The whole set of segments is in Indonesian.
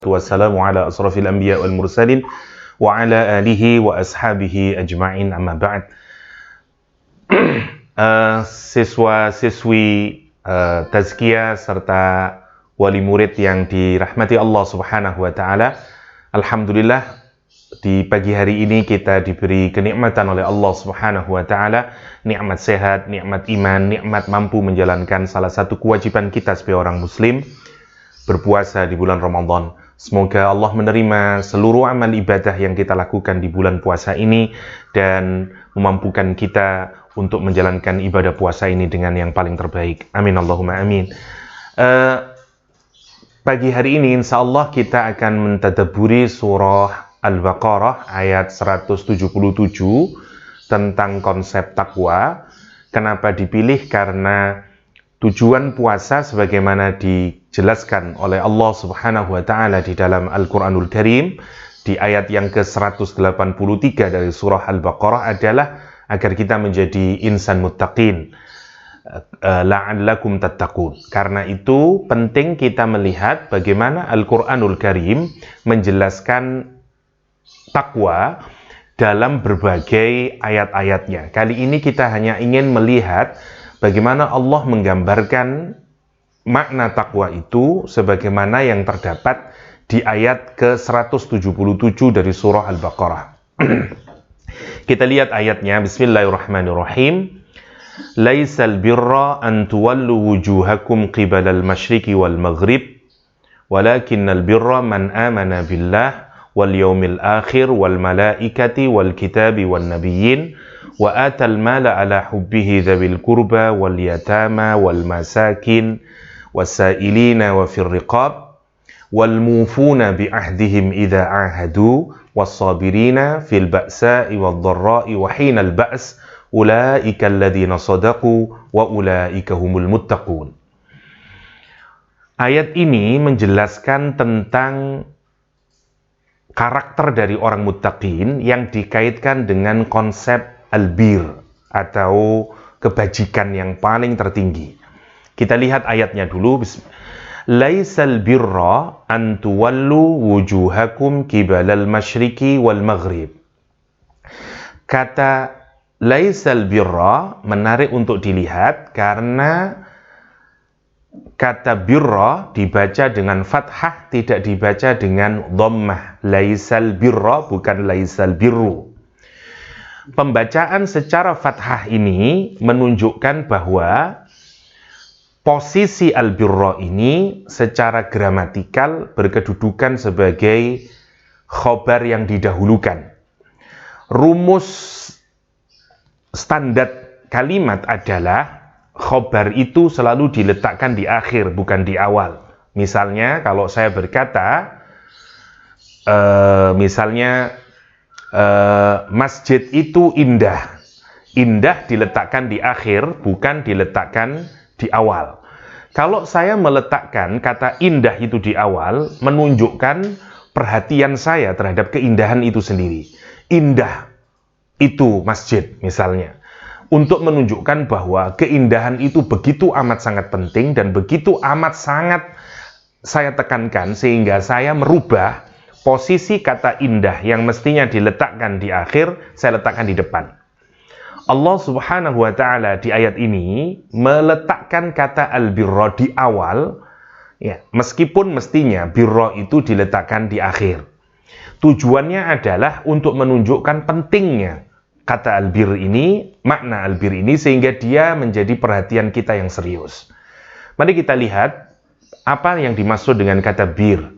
wassalamu ala asrafil anbiya wal mursalin wa ala alihi wa ashabihi ajma'in, amma ba'd. Siswa-siswi tazkiyah serta wali murid yang dirahmati Allah Subhanahu wa taala, alhamdulillah di pagi hari ini kita diberi kenikmatan oleh Allah Subhanahu wa taala, nikmat sehat, nikmat iman, nikmat mampu menjalankan salah satu kewajiban kita sebagai orang muslim, berpuasa di bulan Ramadan. Semoga Allah menerima seluruh amal ibadah yang kita lakukan di bulan puasa ini dan memampukan kita untuk menjalankan ibadah puasa ini dengan yang paling terbaik. Amin Allahumma amin. Pagi hari ini insya Allah kita akan mentadabburi surah Al-Baqarah ayat 177 tentang konsep takwa. Kenapa dipilih? Karena tujuan puasa sebagaimana dijelaskan oleh Allah Subhanahu wa taala di dalam Al-Qur'anul Karim di ayat yang ke-183 dari surah Al-Baqarah adalah agar kita menjadi insan muttaqin, la'allakum tattaqun. Karena itu penting kita melihat bagaimana Al-Qur'anul Karim menjelaskan takwa dalam berbagai ayat-ayatnya. Kali ini kita hanya ingin melihat bagaimana Allah menggambarkan makna takwa itu sebagaimana yang terdapat di ayat ke-177 dari surah Al-Baqarah. Kita lihat ayatnya, bismillahirrahmanirrahim. Laisal birra an tuwallu wujuhakum qibalal masyriqi wal maghrib, walakinnal birra man amana billah wal yaumil akhir wal malaikati wal kitabi wan nabiyyin wa atal mala ala hubbihi dzawil qurba wal yatama wal masakin wasailina wa fir riqab wal mufuna bi ahdihim idza ahadu was-sabirina fil ba'sa'i wad dharra'i wa hinal ba's ulaika alladziina shadaqu wa ulaika humul muttaqun. Ayat ini menjelaskan tentang karakter dari orang muttaqin yang dikaitkan dengan konsep al-bir atau kebajikan yang paling tertinggi. Kita lihat ayatnya dulu. Laisal birra an tuwallu wujuhakum qibalal masyriqi wal maghrib. Kata laisal birra menarik untuk dilihat karena kata birra dibaca dengan fathah, tidak dibaca dengan dhammah. Laisal birra bukan laisal birru. Pembacaan secara fathah ini menunjukkan bahwa posisi al-birra ini secara gramatikal berkedudukan sebagai khobar yang didahulukan. Rumus standar kalimat adalah khobar itu selalu diletakkan di akhir, bukan di awal. Misalnya kalau saya berkata, masjid itu indah. Indah diletakkan di akhir, bukan diletakkan di awal. Kalau saya meletakkan kata indah itu di awal, menunjukkan perhatian saya terhadap keindahan itu sendiri. Indah itu masjid misalnya. Untuk menunjukkan bahwa keindahan itu begitu amat sangat penting dan begitu amat sangat saya tekankan sehingga saya merubah posisi kata indah yang mestinya diletakkan di akhir, saya letakkan di depan. Allah Subhanahu wa ta'ala di ayat ini meletakkan kata al-birra di awal, ya, meskipun mestinya birra itu diletakkan di akhir. Tujuannya adalah untuk menunjukkan pentingnya kata albir ini, makna albir ini, sehingga dia menjadi perhatian kita yang serius. Mari kita lihat apa yang dimaksud dengan kata bir.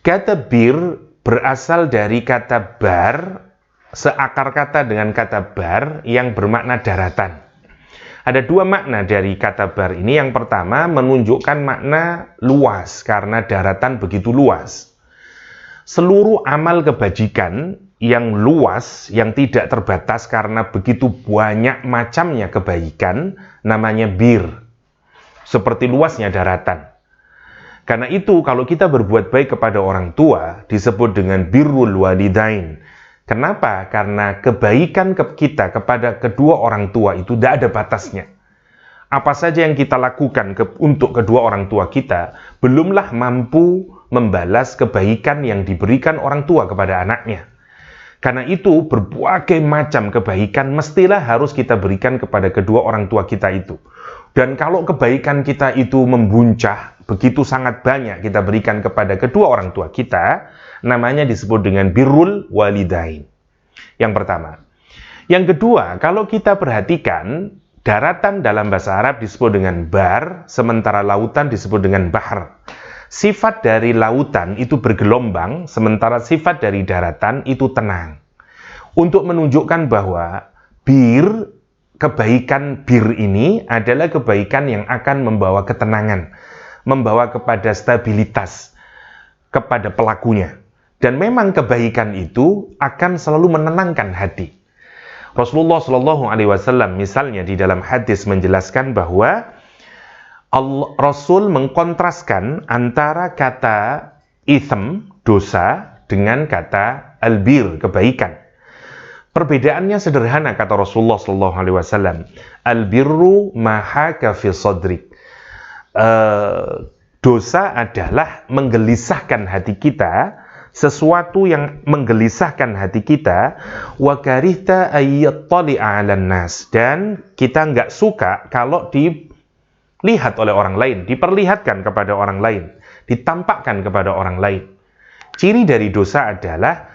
Kata bir berasal dari kata bar, seakar kata dengan kata bar yang bermakna daratan. Ada dua makna dari kata bar ini. Yang pertama menunjukkan makna luas, karena daratan begitu luas. Seluruh amal kebajikan yang luas, yang tidak terbatas karena begitu banyak macamnya kebaikan, namanya bir. Seperti luasnya daratan. Karena itu kalau kita berbuat baik kepada orang tua disebut dengan birrul walidain. Kenapa? Karena kebaikan kita kepada kedua orang tua itu tidak ada batasnya. Apa saja yang kita lakukan untuk kedua orang tua kita belumlah mampu membalas kebaikan yang diberikan orang tua kepada anaknya. Karena itu berbagai macam kebaikan mestilah harus kita berikan kepada kedua orang tua kita itu. Dan kalau kebaikan kita itu membuncah, begitu sangat banyak kita berikan kepada kedua orang tua kita, namanya disebut dengan birrul walidain. Yang pertama. Yang kedua, kalau kita perhatikan, daratan dalam bahasa Arab disebut dengan bar, sementara lautan disebut dengan bahr. Sifat dari lautan itu bergelombang, sementara sifat dari daratan itu tenang. Untuk menunjukkan bahwa kebaikan bir ini adalah kebaikan yang akan membawa ketenangan, membawa kepada stabilitas kepada pelakunya. Dan memang kebaikan itu akan selalu menenangkan hati. Rasulullah Shallallahu Alaihi Wasallam misalnya di dalam hadis menjelaskan bahwa Rasul mengkontraskan antara kata ithm, dosa, dengan kata albir, kebaikan. Perbedaannya sederhana, kata Rasulullah Shallallahu Alaihi Wasallam. Albirru mahaka fi sadrik. Dosa adalah menggelisahkan hati kita, sesuatu yang menggelisahkan hati kita, wa karihta ayyattali'a 'alan nas, dan kita nggak suka kalau dilihat oleh orang lain, diperlihatkan kepada orang lain, ditampakkan kepada orang lain. Ciri dari dosa adalah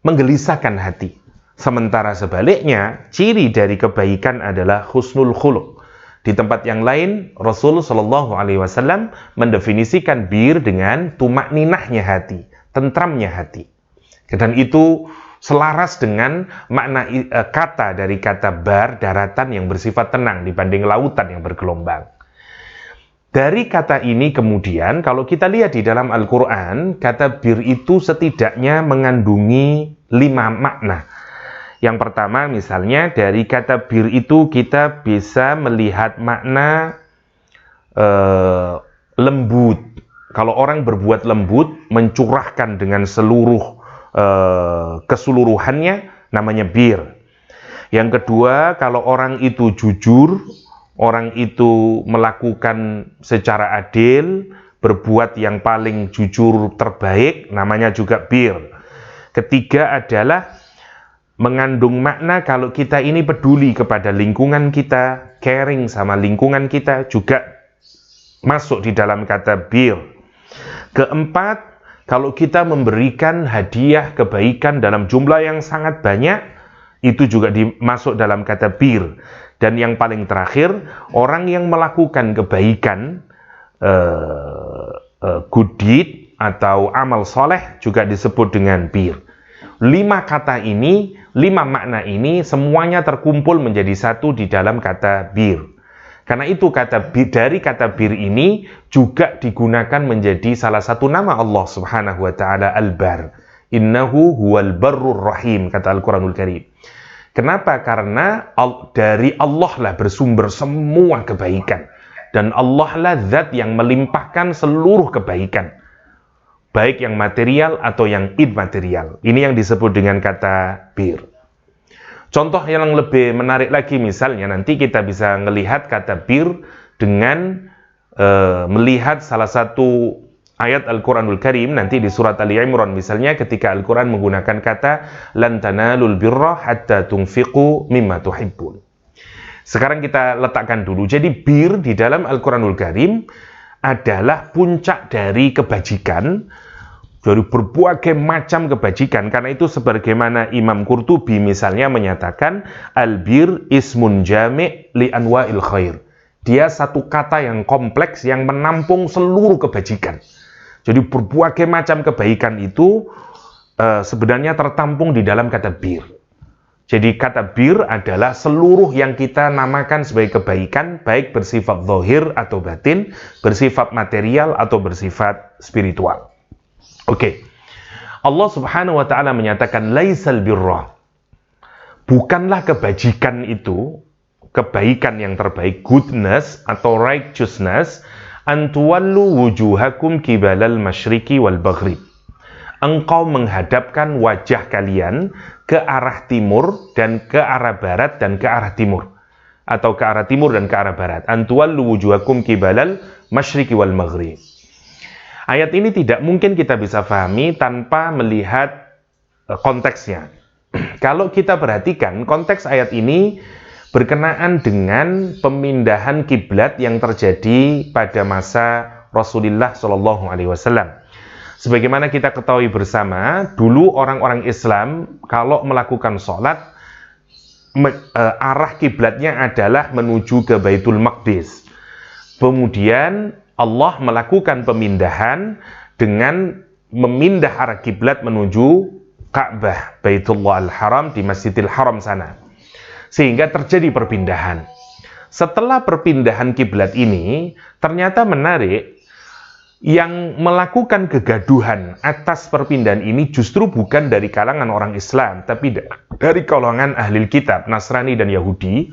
menggelisahkan hati. Sementara sebaliknya, ciri dari kebaikan adalah husnul khuluq. Di tempat yang lain, Rasul Shallallahu Alaihi Wasallam mendefinisikan bir dengan tumakninahnya hati, tentramnya hati. Dan itu selaras dengan makna kata dari kata bar, daratan yang bersifat tenang dibanding lautan yang bergelombang. Dari kata ini kemudian, kalau kita lihat di dalam Al-Quran, kata bir itu setidaknya mengandungi 5 makna. Yang pertama misalnya dari kata bir itu kita bisa melihat makna lembut. Kalau orang berbuat lembut, mencurahkan dengan seluruh keseluruhannya, namanya bir. Yang kedua, kalau orang itu jujur, orang itu melakukan secara adil, berbuat yang paling jujur terbaik, namanya juga bir. Ketiga adalah mengandung makna kalau kita ini peduli kepada lingkungan kita, caring sama lingkungan kita, juga masuk di dalam kata bir. Keempat, kalau kita memberikan hadiah kebaikan dalam jumlah yang sangat banyak, itu juga masuk dalam kata bir. Dan yang paling terakhir, orang yang melakukan kebaikan, good deed atau amal soleh juga disebut dengan bir. 5 kata ini, 5 makna ini semuanya terkumpul menjadi satu di dalam kata bir. Karena itu dari kata bir ini juga digunakan menjadi salah satu nama Allah Subhanahu wa taala, Al-Bar. Innahu huwal barrur rahim, kata Al-Qur'anul Karim. Kenapa? Karena dari Allah lah bersumber semua kebaikan, dan Allah lah zat yang melimpahkan seluruh kebaikan, baik yang material atau yang immaterial. Ini yang disebut dengan kata bir. Contoh yang lebih menarik lagi, misalnya nanti kita bisa melihat kata bir dengan melihat salah satu ayat Al-Quranul Karim, nanti di surat Ali Imran misalnya, ketika Al-Quran menggunakan kata lan tanalul birra hatta tunfiqu mimma tuhibbun. Sekarang kita letakkan dulu. Jadi bir di dalam Al-Quranul Karim adalah puncak dari kebajikan, dari berbagai macam kebajikan. Karena itu sebagaimana Imam Qurtubi misalnya menyatakan, al-bir ismun jami' li anwa'il khair. Dia satu kata yang kompleks yang menampung seluruh kebajikan. Jadi berbagai macam kebaikan itu sebenarnya tertampung di dalam kata bir. Jadi kata bir adalah seluruh yang kita namakan sebagai kebaikan, baik bersifat zahir atau batin, bersifat material atau bersifat spiritual. Oke. Allah Subhanahu wa taala menyatakan laisal birra. Bukanlah kebajikan itu, kebaikan yang terbaik, goodness atau righteousness, antuwallu wujuhakum kibalal masyriqi wal maghrib. Engkau menghadapkan wajah kalian ke arah timur dan ke arah barat dan ke arah timur, atau ke arah timur dan ke arah barat. Antuwallu wujuhakum kibalal masyriqi wal maghrib. Ayat ini tidak mungkin kita bisa pahami tanpa melihat konteksnya. Kalau kita perhatikan, konteks ayat ini berkenaan dengan pemindahan kiblat yang terjadi pada masa Rasulullah Shallallahu Alaihi Wasallam. Sebagaimana kita ketahui bersama, dulu orang-orang Islam kalau melakukan sholat, arah kiblatnya adalah menuju ke Baitul Maqdis. Kemudian Allah melakukan pemindahan dengan memindah arah kiblat menuju Ka'bah, Baitullah Al-Haram di Masjidil Haram sana. Sehingga terjadi perpindahan. Setelah perpindahan kiblat ini, ternyata menarik, yang melakukan kegaduhan atas perpindahan ini justru bukan dari kalangan orang Islam, tapi dari kalangan ahli kitab, Nasrani dan Yahudi.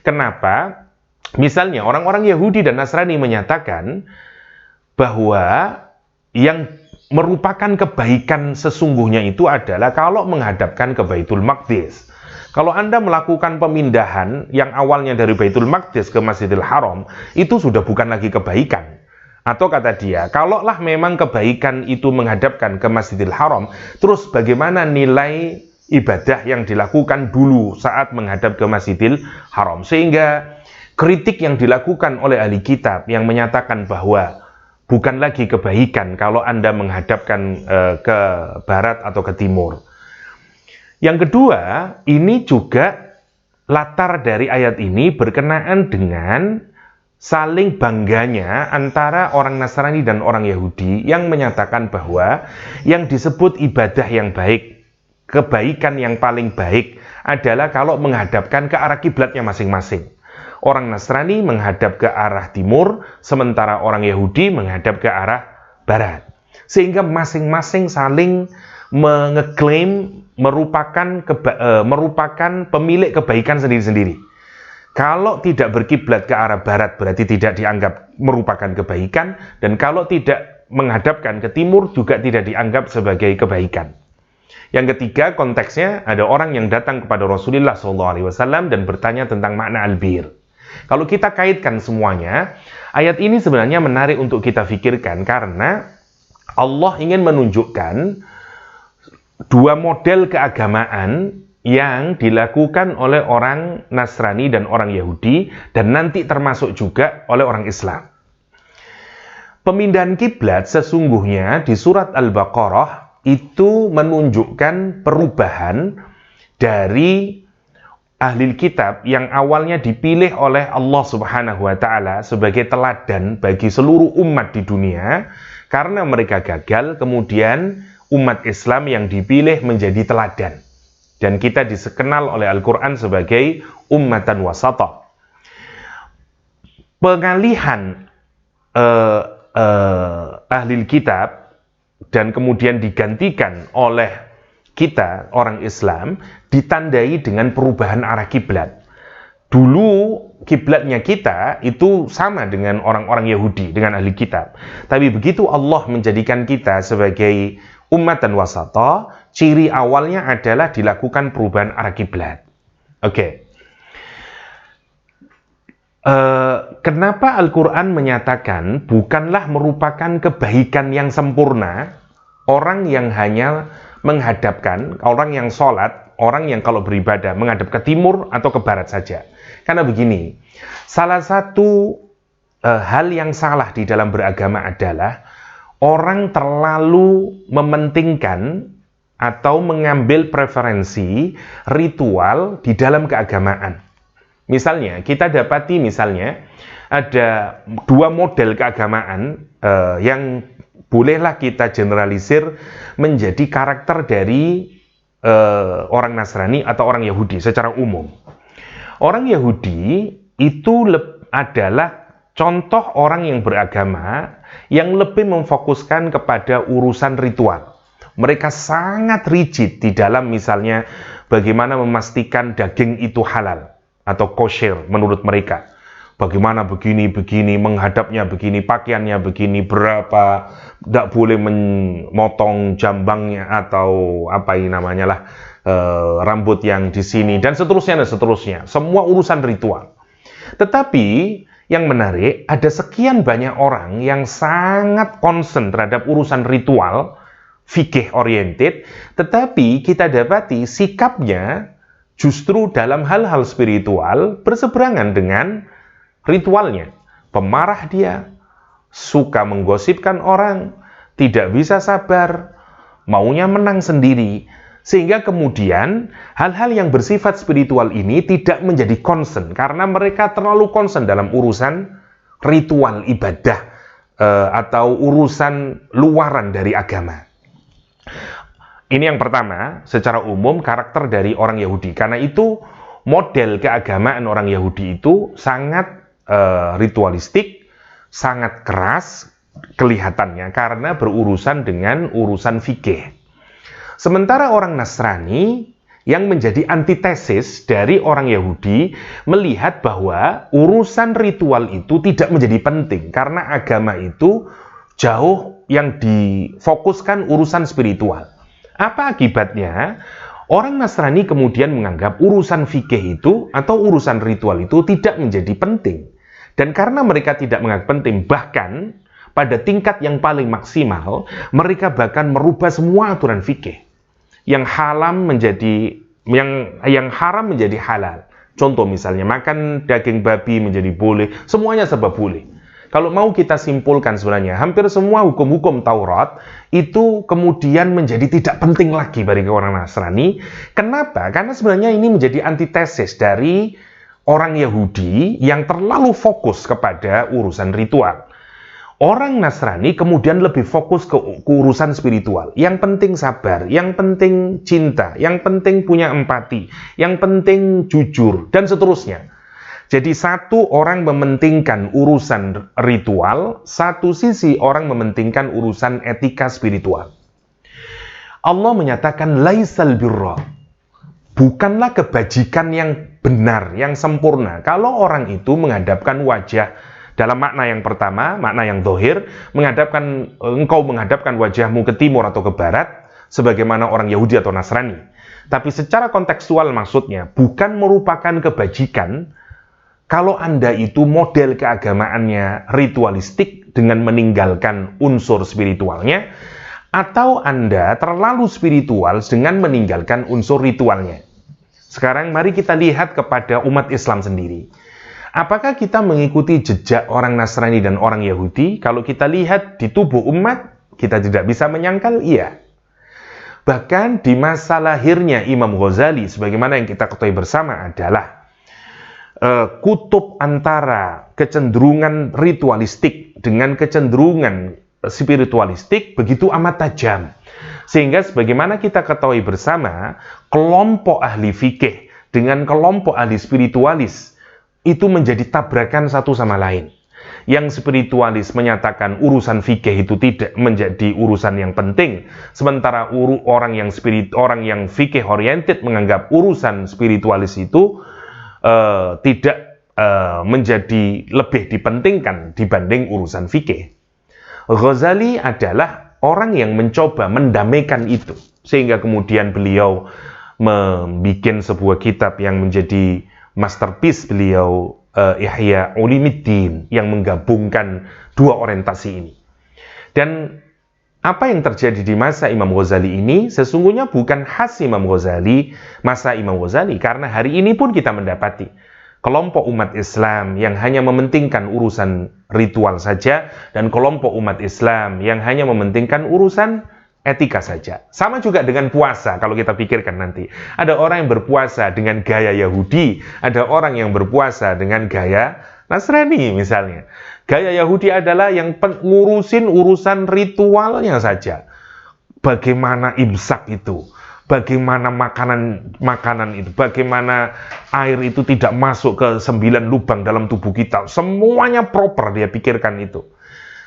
Kenapa? Misalnya, orang-orang Yahudi dan Nasrani menyatakan bahwa yang merupakan kebaikan sesungguhnya itu adalah kalau menghadapkan ke Baitul Maqdis. Kalau Anda melakukan pemindahan yang awalnya dari Baitul Maqdis ke Masjidil Haram, itu sudah bukan lagi kebaikan. Atau kata dia, kalaulah memang kebaikan itu menghadapkan ke Masjidil Haram, terus bagaimana nilai ibadah yang dilakukan dulu saat menghadap ke Masjidil Haram? Sehingga kritik yang dilakukan oleh ahli kitab yang menyatakan bahwa bukan lagi kebaikan kalau Anda menghadapkan ke barat atau ke timur. Yang kedua, ini juga latar dari ayat ini berkenaan dengan saling bangganya antara orang Nasrani dan orang Yahudi yang menyatakan bahwa yang disebut ibadah yang baik, kebaikan yang paling baik adalah kalau menghadapkan ke arah kiblatnya masing-masing. Orang Nasrani menghadap ke arah timur, sementara orang Yahudi menghadap ke arah barat. Sehingga masing-masing saling mengeklaim merupakan pemilik kebaikan sendiri-sendiri. Kalau tidak berkiblat ke arah barat berarti tidak dianggap merupakan kebaikan, dan kalau tidak menghadapkan ke timur juga tidak dianggap sebagai kebaikan. Yang ketiga, konteksnya ada orang yang datang kepada Rasulullah SAW dan bertanya tentang makna albir. Kalau kita kaitkan semuanya, ayat ini sebenarnya menarik untuk kita pikirkan karena Allah ingin menunjukkan dua model keagamaan yang dilakukan oleh orang Nasrani dan orang Yahudi, dan nanti termasuk juga oleh orang Islam. Pemindahan kiblat sesungguhnya di surat Al-Baqarah itu menunjukkan perubahan dari ahli kitab yang awalnya dipilih oleh Allah Subhanahu wa Ta'ala sebagai teladan bagi seluruh umat di dunia. Karena mereka gagal, kemudian umat Islam yang dipilih menjadi teladan. Dan kita dikenal oleh Al-Quran sebagai ummatan wasata. Pengalihan ahli kitab dan kemudian digantikan oleh kita, orang Islam, ditandai dengan perubahan arah kiblat. Dulu kiblatnya kita itu sama dengan orang-orang Yahudi, dengan ahli kitab. Tapi begitu Allah menjadikan kita sebagai ummatan wasata, ciri awalnya adalah dilakukan perubahan arah kiblat. Oke. Kenapa Al-Quran menyatakan bukanlah merupakan kebaikan yang sempurna orang yang hanya menghadapkan, orang yang sholat, orang yang kalau beribadah menghadap ke timur atau ke barat saja. Karena begini, salah satu hal yang salah di dalam beragama adalah orang terlalu mementingkan atau mengambil preferensi ritual di dalam keagamaan. Misalnya, kita dapati misalnya ada dua model keagamaan yang bolehlah kita generalisir menjadi karakter dari orang Nasrani atau orang Yahudi secara umum. Orang Yahudi itu adalah contoh orang yang beragama yang lebih memfokuskan kepada urusan ritual. Mereka sangat rigid di dalam misalnya bagaimana memastikan daging itu halal atau kosher menurut mereka. Bagaimana begini-begini, menghadapnya begini, pakaiannya begini, berapa, tidak boleh memotong jambangnya atau apa ini namanya lah, rambut yang di sini, dan seterusnya dan seterusnya. Semua urusan ritual. Tetapi Yang menarik, ada sekian banyak orang yang sangat concern terhadap urusan ritual, fikih oriented, tetapi kita dapati sikapnya justru dalam hal-hal spiritual berseberangan dengan ritualnya. Pemarah dia, suka menggosipkan orang, tidak bisa sabar, maunya menang sendiri. Sehingga kemudian hal-hal yang bersifat spiritual ini tidak menjadi concern karena mereka terlalu concern dalam urusan ritual ibadah atau urusan luaran dari agama. Ini yang pertama, secara umum karakter dari orang Yahudi. Karena itu model keagamaan orang Yahudi itu sangat ritualistik, sangat keras kelihatannya karena berurusan dengan urusan fikih. Sementara orang Nasrani yang menjadi antitesis dari orang Yahudi melihat bahwa urusan ritual itu tidak menjadi penting karena agama itu jauh yang difokuskan urusan spiritual. Apa akibatnya? Orang Nasrani kemudian menganggap urusan fikih itu atau urusan ritual itu tidak menjadi penting. Dan karena mereka tidak menganggap penting, bahkan pada tingkat yang paling maksimal, mereka bahkan merubah semua aturan fikih. Yang haram menjadi halal. Contoh misalnya, makan daging babi menjadi boleh, semuanya serba boleh. Kalau mau kita simpulkan sebenarnya, hampir semua hukum-hukum Taurat itu kemudian menjadi tidak penting lagi bagi orang Nasrani. Kenapa? Karena sebenarnya ini menjadi antitesis dari orang Yahudi yang terlalu fokus kepada urusan ritual. Orang Nasrani kemudian lebih fokus ke urusan spiritual. Yang penting sabar, yang penting cinta, yang penting punya empati, yang penting jujur, dan seterusnya. Jadi satu orang mementingkan urusan ritual, satu sisi orang mementingkan urusan etika spiritual. Allah menyatakan laisal birra. Bukanlah kebajikan yang benar, yang sempurna. Kalau orang itu menghadapkan wajah dalam makna yang pertama, makna yang zahir, engkau menghadapkan wajahmu ke timur atau ke barat, sebagaimana orang Yahudi atau Nasrani. Tapi secara kontekstual maksudnya, bukan merupakan kebajikan kalau Anda itu model keagamaannya ritualistik dengan meninggalkan unsur spiritualnya, atau Anda terlalu spiritual dengan meninggalkan unsur ritualnya. Sekarang mari kita lihat kepada umat Islam sendiri. Apakah kita mengikuti jejak orang Nasrani dan orang Yahudi? Kalau kita lihat di tubuh umat, kita tidak bisa menyangkal iya. Bahkan di masa lahirnya Imam Ghazali, sebagaimana yang kita ketahui bersama adalah kutub antara kecenderungan ritualistik dengan kecenderungan spiritualistik begitu amat tajam. Sehingga sebagaimana kita ketahui bersama, kelompok ahli fikih dengan kelompok ahli spiritualis itu menjadi tabrakan satu sama lain. Yang spiritualis menyatakan urusan fikih itu tidak menjadi urusan yang penting, sementara orang yang fikih oriented menganggap urusan spiritualis itu tidak menjadi lebih dipentingkan dibanding urusan fikih. Ghazali adalah orang yang mencoba mendamaikan itu, sehingga kemudian beliau membuat sebuah kitab yang menjadi masterpiece beliau, Ihya Ulumuddin, yang menggabungkan dua orientasi ini. Dan apa yang terjadi di masa Imam Ghazali ini sesungguhnya bukan khas Imam Ghazali, masa Imam Ghazali, karena hari ini pun kita mendapati kelompok umat Islam yang hanya mementingkan urusan ritual saja, dan kelompok umat Islam yang hanya mementingkan urusan etika saja. Sama juga dengan puasa, kalau kita pikirkan nanti. Ada orang yang berpuasa dengan gaya Yahudi, ada orang yang berpuasa dengan gaya Nasrani misalnya. Gaya Yahudi adalah yang ngurusin urusan ritualnya saja. Bagaimana imsak itu, bagaimana makanan itu, bagaimana air itu tidak masuk ke 9 lubang dalam tubuh kita. Semuanya proper dia pikirkan itu.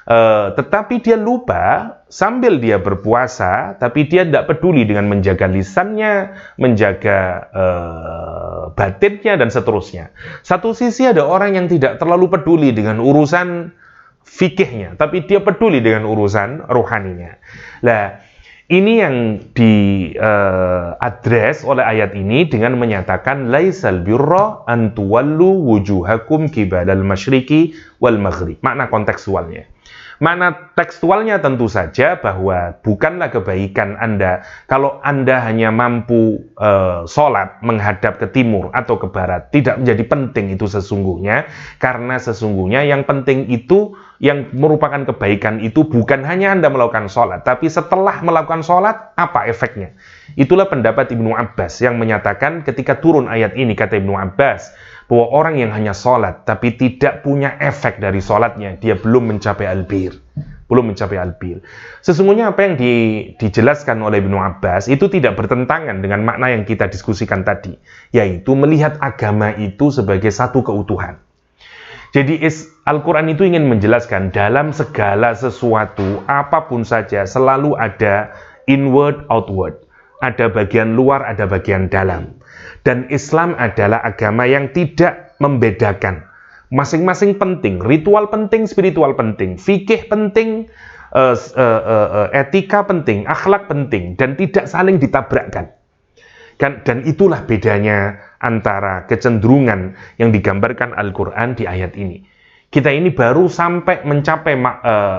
Tetapi dia lupa sambil dia berpuasa, tapi dia tidak peduli dengan menjaga lisannya, menjaga batinnya, dan seterusnya. Satu sisi ada orang yang tidak terlalu peduli dengan urusan fikihnya, tapi dia peduli dengan urusan rohaninya. Nah, Ini yang diadres oleh ayat ini dengan menyatakan laisal birra an tuwallu wujuhakum qibalal masyriqi wal maghrib. Makna kontekstualnya. Makna tekstualnya tentu saja bahwa bukanlah kebaikan Anda kalau Anda hanya mampu sholat menghadap ke timur atau ke barat. Tidak menjadi penting itu sesungguhnya, karena sesungguhnya yang penting itu, yang merupakan kebaikan itu bukan hanya Anda melakukan sholat, tapi setelah melakukan sholat, apa efeknya? Itulah pendapat Ibnu Abbas yang menyatakan ketika turun ayat ini, kata Ibnu Abbas, bahwa orang yang hanya sholat tapi tidak punya efek dari sholatnya, dia belum mencapai albir. Belum mencapai albir. Sesungguhnya apa yang dijelaskan oleh Ibnu Abbas itu tidak bertentangan dengan makna yang kita diskusikan tadi, yaitu melihat agama itu sebagai satu keutuhan. Jadi Al-Quran itu ingin menjelaskan dalam segala sesuatu, apapun saja, selalu ada inward, outward. Ada bagian luar, ada bagian dalam. Dan Islam adalah agama yang tidak membedakan. Masing-masing penting, ritual penting, spiritual penting, fikih penting, etika penting, akhlak penting, dan tidak saling ditabrakkan. Dan itulah bedanya antara kecenderungan yang digambarkan Al-Quran di ayat ini. Kita ini baru sampai mencapai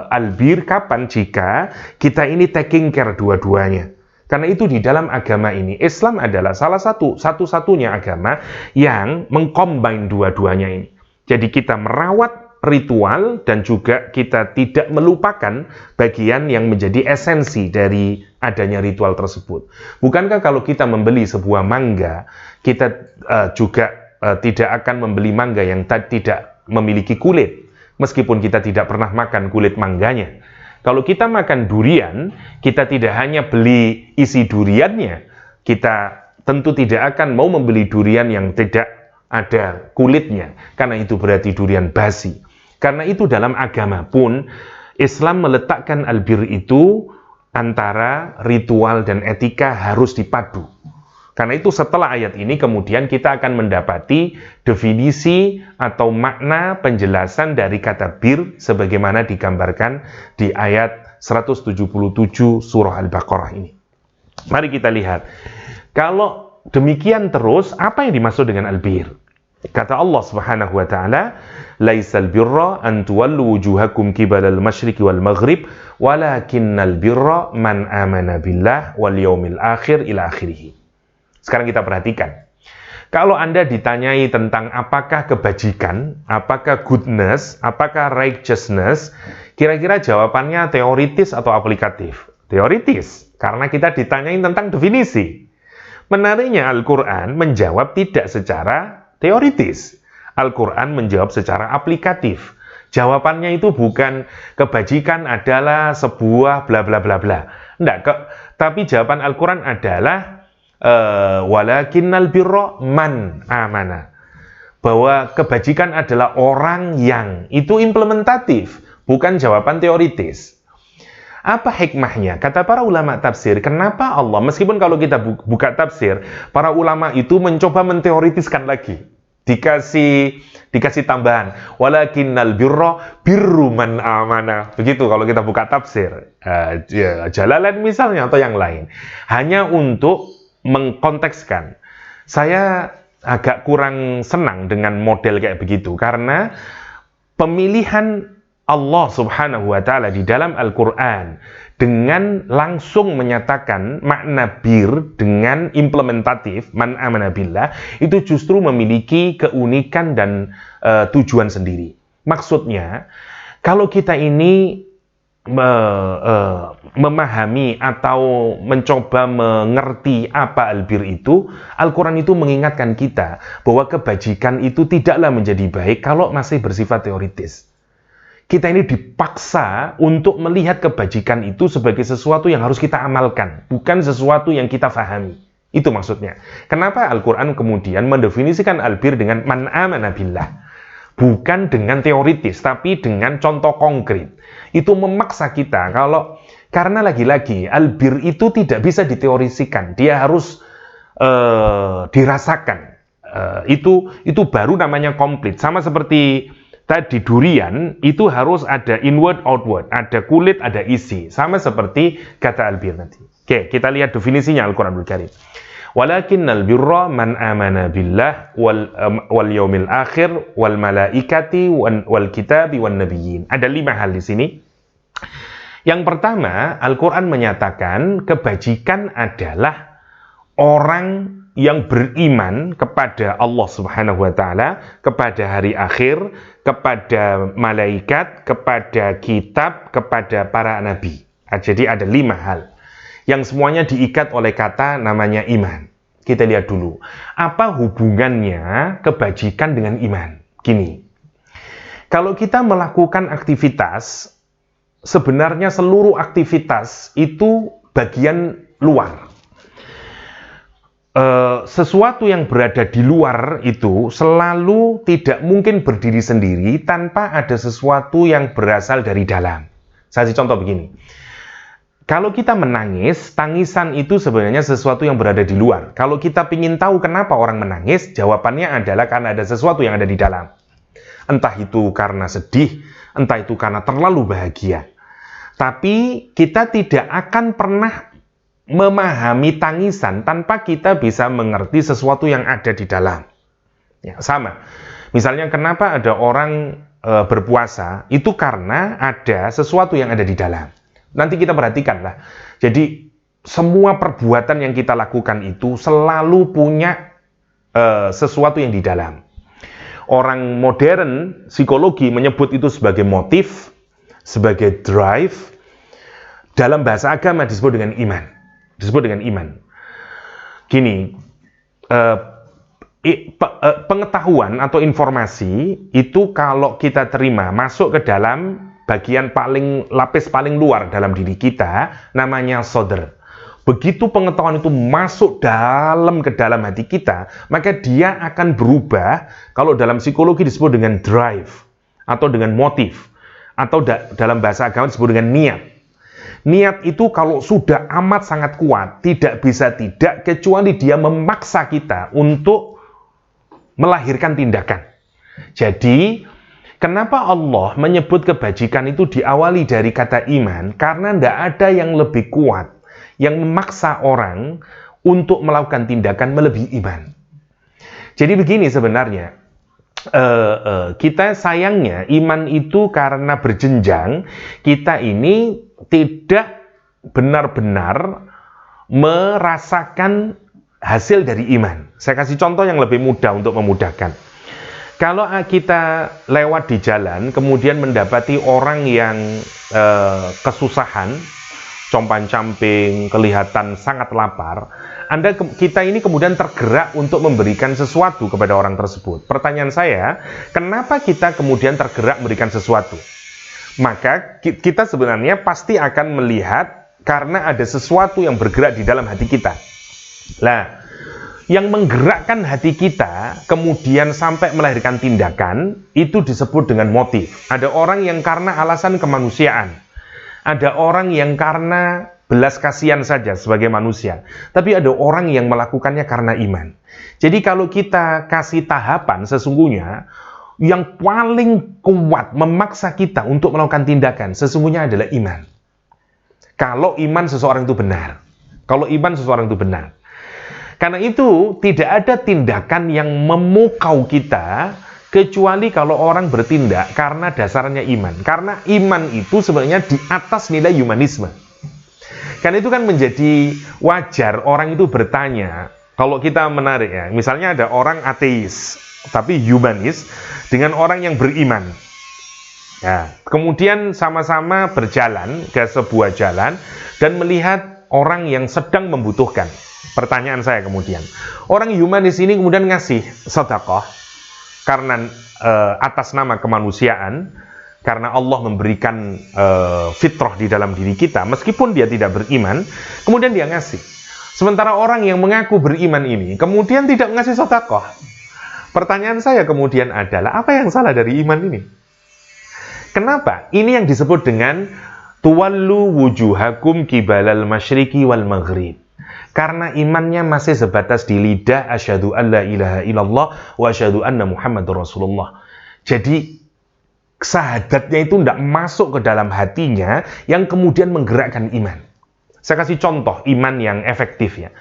albir kapan? Jika kita ini taking care dua-duanya. Karena itu di dalam agama ini, Islam adalah salah satu-satunya agama yang mengcombine dua-duanya ini. Jadi kita merawat ritual dan juga kita tidak melupakan bagian yang menjadi esensi dari adanya ritual tersebut. Bukankah kalau kita membeli sebuah mangga, kita juga tidak akan membeli mangga yang tidak memiliki kulit, meskipun kita tidak pernah makan kulit mangganya. Kalau kita makan durian, kita tidak hanya beli isi duriannya, kita tentu tidak akan mau membeli durian yang tidak ada kulitnya, karena itu berarti durian basi. Karena itu dalam agama pun, Islam meletakkan albir itu antara ritual dan etika harus dipadu. Karena itu setelah ayat ini kemudian kita akan mendapati definisi atau makna penjelasan dari kata bir sebagaimana digambarkan di ayat 177 surah Al-Baqarah ini. Mari kita lihat. Kalau demikian terus, apa yang dimaksud dengan albir? Kata Allah Subhanahu wa taala, "Laisal birra an tuwallu wujuhakum qibalal masyriqi wal maghrib, walakinnal birra man amana billah wal yaumil akhir ila akhirih." Sekarang kita perhatikan. Kalau Anda ditanyai tentang apakah kebajikan, apakah goodness, apakah righteousness, kira-kira jawabannya teoritis atau aplikatif? Teoritis, karena kita ditanyai tentang definisi. Menariknya Al-Quran menjawab tidak secara teoritis. Al-Quran menjawab secara aplikatif. Jawabannya itu bukan kebajikan adalah sebuah bla bla bla bla. Enggak, tapi jawaban Al-Quran adalah walakinnal birra man amana. Bahwa kebajikan adalah orang yang, itu implementatif, bukan jawaban teoritis. Apa hikmahnya? Kata para ulama tafsir, kenapa Allah, meskipun kalau kita buka tafsir, para ulama itu mencoba menteoritiskan lagi. Dikasih tambahan, walakinnal birra birru man amana. Begitu kalau kita buka tafsir. Jalalain misalnya atau yang lain. Hanya untuk mengkontekskan. Saya agak kurang senang dengan model kayak begitu, karena pemilihan Allah Subhanahu wa taala di dalam Al-Quran dengan langsung menyatakan makna bir dengan implementatif man amana billah, itu justru memiliki keunikan dan tujuan sendiri. Maksudnya, kalau kita ini memahami atau mencoba mengerti apa albir itu, Al-Quran itu mengingatkan kita bahwa kebajikan itu tidaklah menjadi baik kalau masih bersifat teoritis. Kita ini dipaksa untuk melihat kebajikan itu sebagai sesuatu yang harus kita amalkan, bukan sesuatu yang kita fahami. Itu maksudnya. Kenapa Al-Quran kemudian mendefinisikan albir dengan man amana billah? Bukan dengan teoritis, tapi dengan contoh konkret. Itu memaksa kita karena lagi-lagi albir itu tidak bisa diteorisikan, dia harus dirasakan. Itu baru namanya komplit. Sama seperti tadi durian, itu harus ada inward outward, ada kulit, ada isi. Sama seperti kata albir nanti. Oke, kita lihat definisinya Al-Qur'anul Karim. Walakinnal birra man amana billah wal yaumil akhir wal malaikati wal kitabi wan nabiyyin. Ada 5 hal di sini. Yang pertama, Al-Qur'an menyatakan kebajikan adalah orang yang beriman kepada Allah Subhanahu wa taala, kepada hari akhir, kepada malaikat, kepada kitab, kepada para nabi. Jadi ada 5 hal yang semuanya diikat oleh kata namanya iman. Kita lihat dulu, apa hubungannya kebajikan dengan iman? Gini, kalau kita melakukan aktivitas, sebenarnya seluruh aktivitas itu bagian luar. Sesuatu yang berada di luar itu selalu tidak mungkin berdiri sendiri tanpa ada sesuatu yang berasal dari dalam. Saya kasih contoh begini. Kalau kita menangis, tangisan itu sebenarnya sesuatu yang berada di luar. Kalau kita ingin tahu kenapa orang menangis, jawabannya adalah karena ada sesuatu yang ada di dalam. Entah itu karena sedih, entah itu karena terlalu bahagia. Tapi kita tidak akan pernah memahami tangisan tanpa kita bisa mengerti sesuatu yang ada di dalam. Ya, sama. Misalnya kenapa ada orang berpuasa, itu karena ada sesuatu yang ada di dalam. Nanti kita perhatikanlah. Jadi semua perbuatan yang kita lakukan itu selalu punya sesuatu yang di dalam. Orang modern psikologi menyebut itu sebagai motif, sebagai drive. Dalam bahasa agama disebut dengan iman. Disebut dengan iman. Gini, pengetahuan atau informasi itu kalau kita terima masuk ke dalam bagian lapis paling luar dalam diri kita, namanya sodr. Begitu pengetahuan itu masuk ke dalam hati kita, maka dia akan berubah. Kalau dalam psikologi disebut dengan drive atau dengan motif, atau dalam bahasa agama disebut dengan niat. Niat itu kalau sudah amat sangat kuat, tidak bisa tidak, kecuali dia memaksa kita untuk melahirkan tindakan. Jadi, kenapa Allah menyebut kebajikan itu diawali dari kata iman? Karena tidak ada yang lebih kuat, yang memaksa orang untuk melakukan tindakan melebihi iman. Jadi begini sebenarnya, kita sayangnya iman itu karena berjenjang, kita ini tidak benar-benar merasakan hasil dari iman. Saya kasih contoh yang lebih mudah untuk memudahkan. Kalau kita lewat di jalan, kemudian mendapati orang yang kesusahan, compang-camping, kelihatan sangat lapar, kita ini kemudian tergerak untuk memberikan sesuatu kepada orang tersebut. Pertanyaan saya, kenapa kita kemudian tergerak memberikan sesuatu? Maka kita sebenarnya pasti akan melihat karena ada sesuatu yang bergerak di dalam hati kita. Nah, yang menggerakkan hati kita kemudian sampai melahirkan tindakan itu disebut dengan motif. Ada orang yang karena alasan kemanusiaan, ada orang yang karena belas kasihan saja sebagai manusia, tapi ada orang yang melakukannya karena iman. Jadi kalau kita kasih tahapan, sesungguhnya yang paling kuat memaksa kita untuk melakukan tindakan sesungguhnya adalah iman. Kalau iman seseorang itu benar, karena itu tidak ada tindakan yang memukau kita kecuali kalau orang bertindak karena dasarnya iman. Karena iman itu sebenarnya di atas nilai humanisme. Karena itu kan menjadi wajar orang itu bertanya. Kalau kita menarik ya, misalnya ada orang ateis tapi humanis dengan orang yang beriman. Ya, kemudian sama-sama berjalan ke sebuah jalan dan melihat orang yang sedang membutuhkan. Pertanyaan saya kemudian, orang humanis ini kemudian ngasih sedekah karena atas nama kemanusiaan, karena Allah memberikan fitrah di dalam diri kita, meskipun dia tidak beriman, kemudian dia ngasih. Sementara orang yang mengaku beriman ini kemudian tidak ngasih sedekah. Pertanyaan saya kemudian adalah, apa yang salah dari iman ini? Kenapa? Ini yang disebut dengan tuwallu wujuhakum kibalal masyriqi wal maghrib. Karena imannya masih sebatas di lidah, asyhadu an la ilaha illallah wa asyhadu anna Muhammadur Rasulullah. Jadi syahadatnya itu tidak masuk ke dalam hatinya yang kemudian menggerakkan iman. Saya kasih contoh iman yang efektif ya.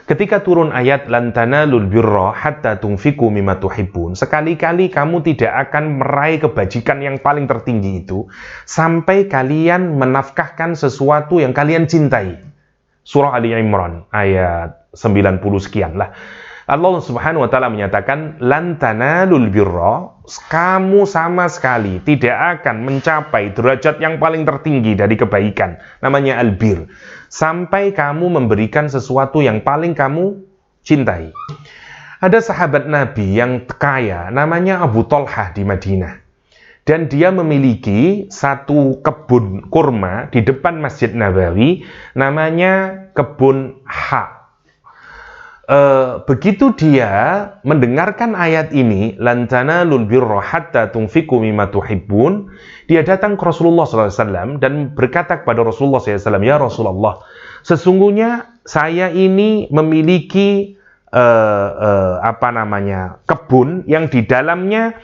Ketika turun ayat lan tanalul birra hatta tunfiqu mimma tuhibbun, sekali-kali kamu tidak akan meraih kebajikan yang paling tertinggi itu sampai kalian menafkahkan sesuatu yang kalian cintai. Surah Ali Imran ayat 90 sekian lah. Allah Subhanahu wa taala menyatakan lan tanalul birra, kamu sama sekali tidak akan mencapai derajat yang paling tertinggi dari kebaikan, namanya albir, sampai kamu memberikan sesuatu yang paling kamu cintai. Ada sahabat Nabi yang kaya, namanya Abu Talhah di Madinah. Dan dia memiliki satu kebun kurma di depan Masjid Nabawi, namanya kebun Ha. Begitu dia mendengarkan ayat ini, lan tanalul birra hatta tunfiqu mimma tuhibbun, dia datang ke Rasulullah SAW dan berkata kepada Rasulullah SAW, ya Rasulullah, sesungguhnya saya ini memiliki kebun yang di dalamnya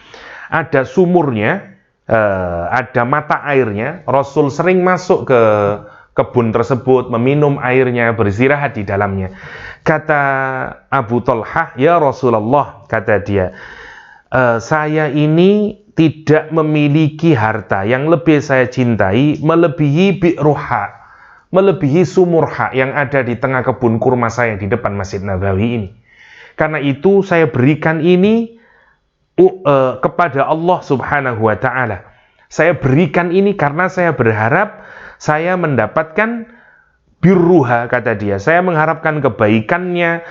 ada sumurnya, ada mata airnya. Rasul sering masuk ke kebun tersebut, meminum airnya, beristirahat di dalamnya. Kata Abu Talhah, ya Rasulullah, kata dia, saya ini tidak memiliki harta yang lebih saya cintai melebihi bi'ruha, melebihi sumurha yang ada di tengah kebun kurma saya di depan Masjid Nabawi ini. Karena itu saya berikan ini kepada Allah Subhanahu wa ta'ala. Saya berikan ini karena saya berharap saya mendapatkan birruha, kata dia. Saya mengharapkan kebaikannya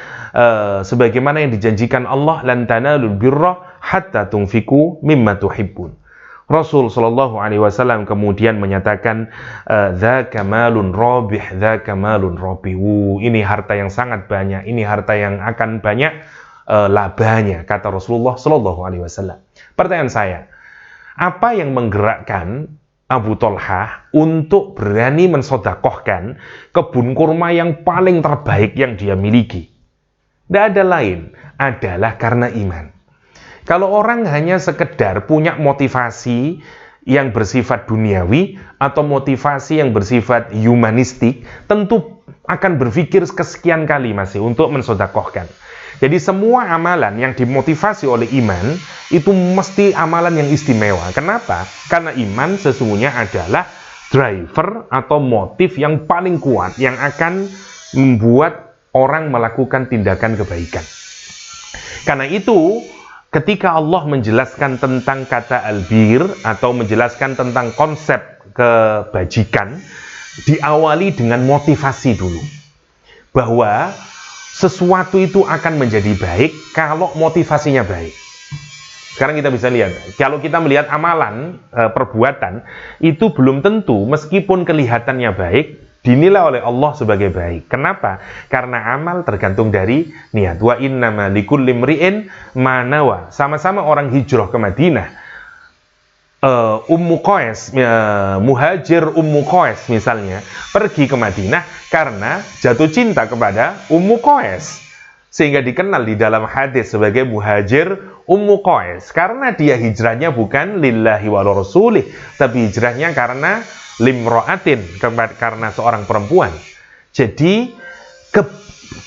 sebagaimana yang dijanjikan Allah, lan tanalul birra hatta tunfiqu mimma tuhibbun. Rasul sallallahu alaihi wasallam kemudian menyatakan, dzaka malun rabih, dzaka malun rabih. Ini harta yang sangat banyak, ini harta yang akan banyak labanya, kata Rasulullah sallallahu alaihi wasallam. Pertanyaan saya, apa yang menggerakkan Abu Talhah untuk berani mensodakohkan kebun kurma yang paling terbaik yang dia miliki? Tidak ada lain, adalah karena iman. Kalau orang hanya sekedar punya motivasi yang bersifat duniawi atau motivasi yang bersifat humanistik, tentu akan berpikir kesekian kali masih untuk mensodakohkan. Jadi semua amalan yang dimotivasi oleh iman itu mesti amalan yang istimewa. Kenapa? Karena iman sesungguhnya adalah driver atau motif yang paling kuat yang akan membuat orang melakukan tindakan kebaikan. Karena itu, ketika Allah menjelaskan tentang kata albir atau menjelaskan tentang konsep kebajikan, diawali dengan motivasi dulu. Bahwa sesuatu itu akan menjadi baik kalau motivasinya baik. Sekarang kita bisa lihat, kalau kita melihat amalan, perbuatan, itu belum tentu meskipun kelihatannya baik, dinilai oleh Allah sebagai baik. Kenapa? Karena amal tergantung dari niat. Wa innama likulli imri'in ma nawa. Sama-sama orang hijrah ke Madinah. Ummu Qais, muhajir Ummu Qais misalnya, pergi ke Madinah karena jatuh cinta kepada Ummu Qais, sehingga dikenal di dalam hadis sebagai muhajir Ummu Qais, karena dia hijrahnya bukan lillahi wa rasulih, tapi hijrahnya karena limro'atin, karena seorang perempuan.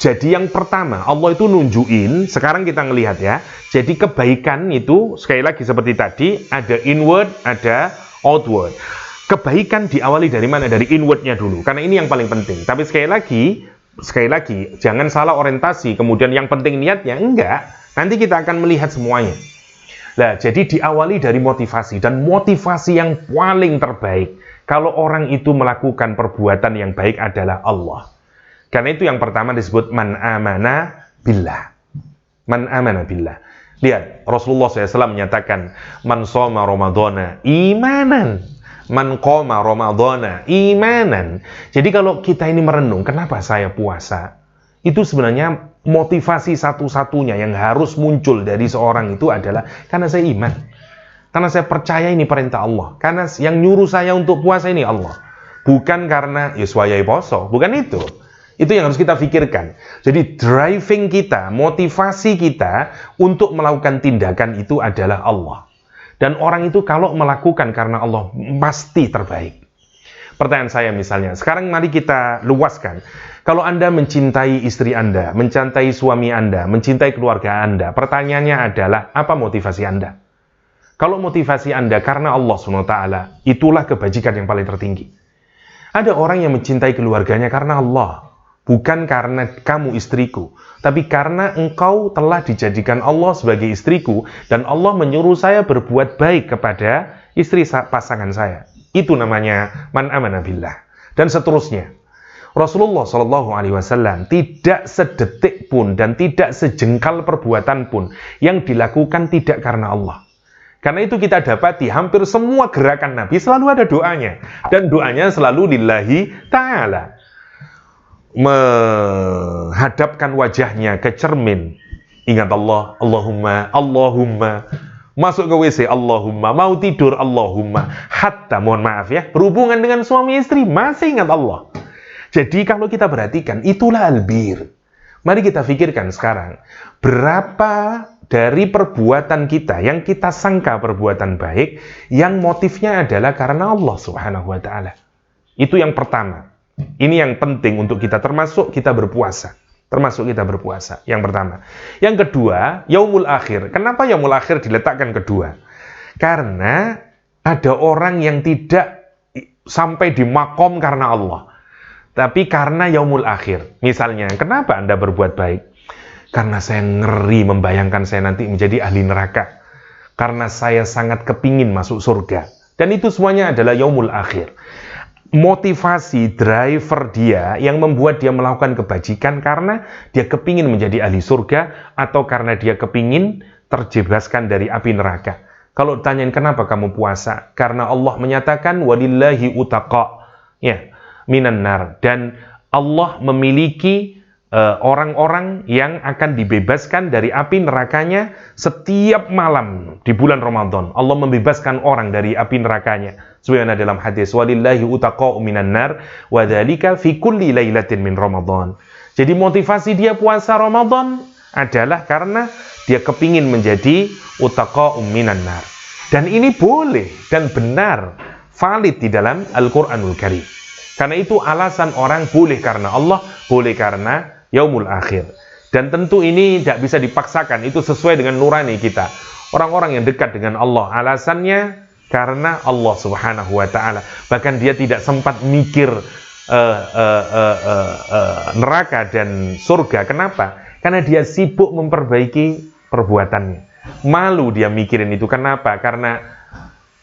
Jadi yang pertama, Allah itu nunjukin, sekarang kita ngelihat ya, jadi kebaikan itu, sekali lagi seperti tadi, ada inward, ada outward. Kebaikan diawali dari mana? Dari inwardnya dulu, karena ini yang paling penting. Tapi sekali lagi, jangan salah orientasi, kemudian yang penting niatnya, enggak. Nanti kita akan melihat semuanya. Nah, jadi diawali dari motivasi, dan motivasi yang paling terbaik, kalau orang itu melakukan perbuatan yang baik adalah Allah. Karena itu yang pertama disebut man amana billah. Man amana billah. Lihat, Rasulullah SAW menyatakan, man shoma ramadhana imanan, man qoma ramadhana imanan. Jadi kalau kita ini merenung, kenapa saya puasa? Itu sebenarnya motivasi satu-satunya yang harus muncul dari seorang itu adalah karena saya iman. Karena saya percaya ini perintah Allah. Karena yang nyuruh saya untuk puasa ini Allah. Bukan karena yuswayai poso, bukan itu. Itu yang harus kita pikirkan. Jadi driving kita, motivasi kita untuk melakukan tindakan itu adalah Allah. Dan orang itu kalau melakukan karena Allah pasti terbaik. Pertanyaan saya misalnya, sekarang mari kita luaskan. Kalau Anda mencintai istri Anda, mencintai suami Anda, mencintai keluarga Anda, pertanyaannya adalah, apa motivasi Anda? Kalau motivasi Anda karena Allah SWT, itulah kebajikan yang paling tertinggi. Ada orang yang mencintai keluarganya karena Allah, bukan karena kamu istriku, tapi karena engkau telah dijadikan Allah sebagai istriku, dan Allah menyuruh saya berbuat baik kepada istri pasangan saya. Itu namanya man amana billah. Dan seterusnya. Rasulullah SAW tidak sedetik pun dan tidak sejengkal perbuatan pun yang dilakukan tidak karena Allah. Karena itu kita dapati hampir semua gerakan Nabi selalu ada doanya. Dan doanya selalu lillahi ta'ala. Menghadapkan wajahnya ke cermin. Ingat Allah, Allahumma, Allahumma. Masuk ke WC, Allahumma. Mau tidur, Allahumma. Hatta, mohon maaf ya, berhubungan dengan suami istri, masih ingat Allah. Jadi kalau kita perhatikan, itulah albir. Mari kita pikirkan sekarang, berapa dari perbuatan kita yang kita sangka perbuatan baik, yang motifnya adalah karena Allah Subhanahu wa Ta'ala. Itu yang pertama. Ini yang penting untuk kita, termasuk kita berpuasa. Termasuk kita berpuasa, yang pertama. Yang kedua, yaumul akhir. Kenapa yaumul akhir diletakkan kedua? Karena ada orang yang tidak sampai di makom karena Allah, tapi karena yaumul akhir. Misalnya, kenapa Anda berbuat baik? Karena saya ngeri membayangkan saya nanti menjadi ahli neraka. Karena saya sangat kepingin masuk surga. Dan itu semuanya adalah yaumul akhir. Motivasi, driver dia yang membuat dia melakukan kebajikan karena dia kepingin menjadi ahli surga atau karena dia kepingin terjebaskan dari api neraka. Kalau tanyain kenapa kamu puasa? Karena Allah menyatakan walillahi utaqa, ya, minan nar, dan Allah memiliki orang-orang yang akan dibebaskan dari api nerakanya setiap malam di bulan Ramadan. Allah membebaskan orang dari api nerakanya. Sebagaimana dalam hadis, walillahi utaqa'u minan nar wa dzalika fi kulli lailatin min Ramadan. Jadi motivasi dia puasa Ramadan adalah karena dia kepingin menjadi utaqa'u minan nar. Dan ini boleh dan benar, valid di dalam Al-Qur'anul Karim. Karena itu alasan orang boleh karena Allah, boleh karena yaumul akhir. Dan tentu ini tidak bisa dipaksakan, itu sesuai dengan nurani kita. Orang-orang yang dekat dengan Allah, alasannya karena Allah Subhanahu wa Ta'ala. Bahkan dia tidak sempat mikir neraka dan surga. Kenapa? Karena dia sibuk memperbaiki perbuatannya. Malu dia mikirin itu. Kenapa? Karena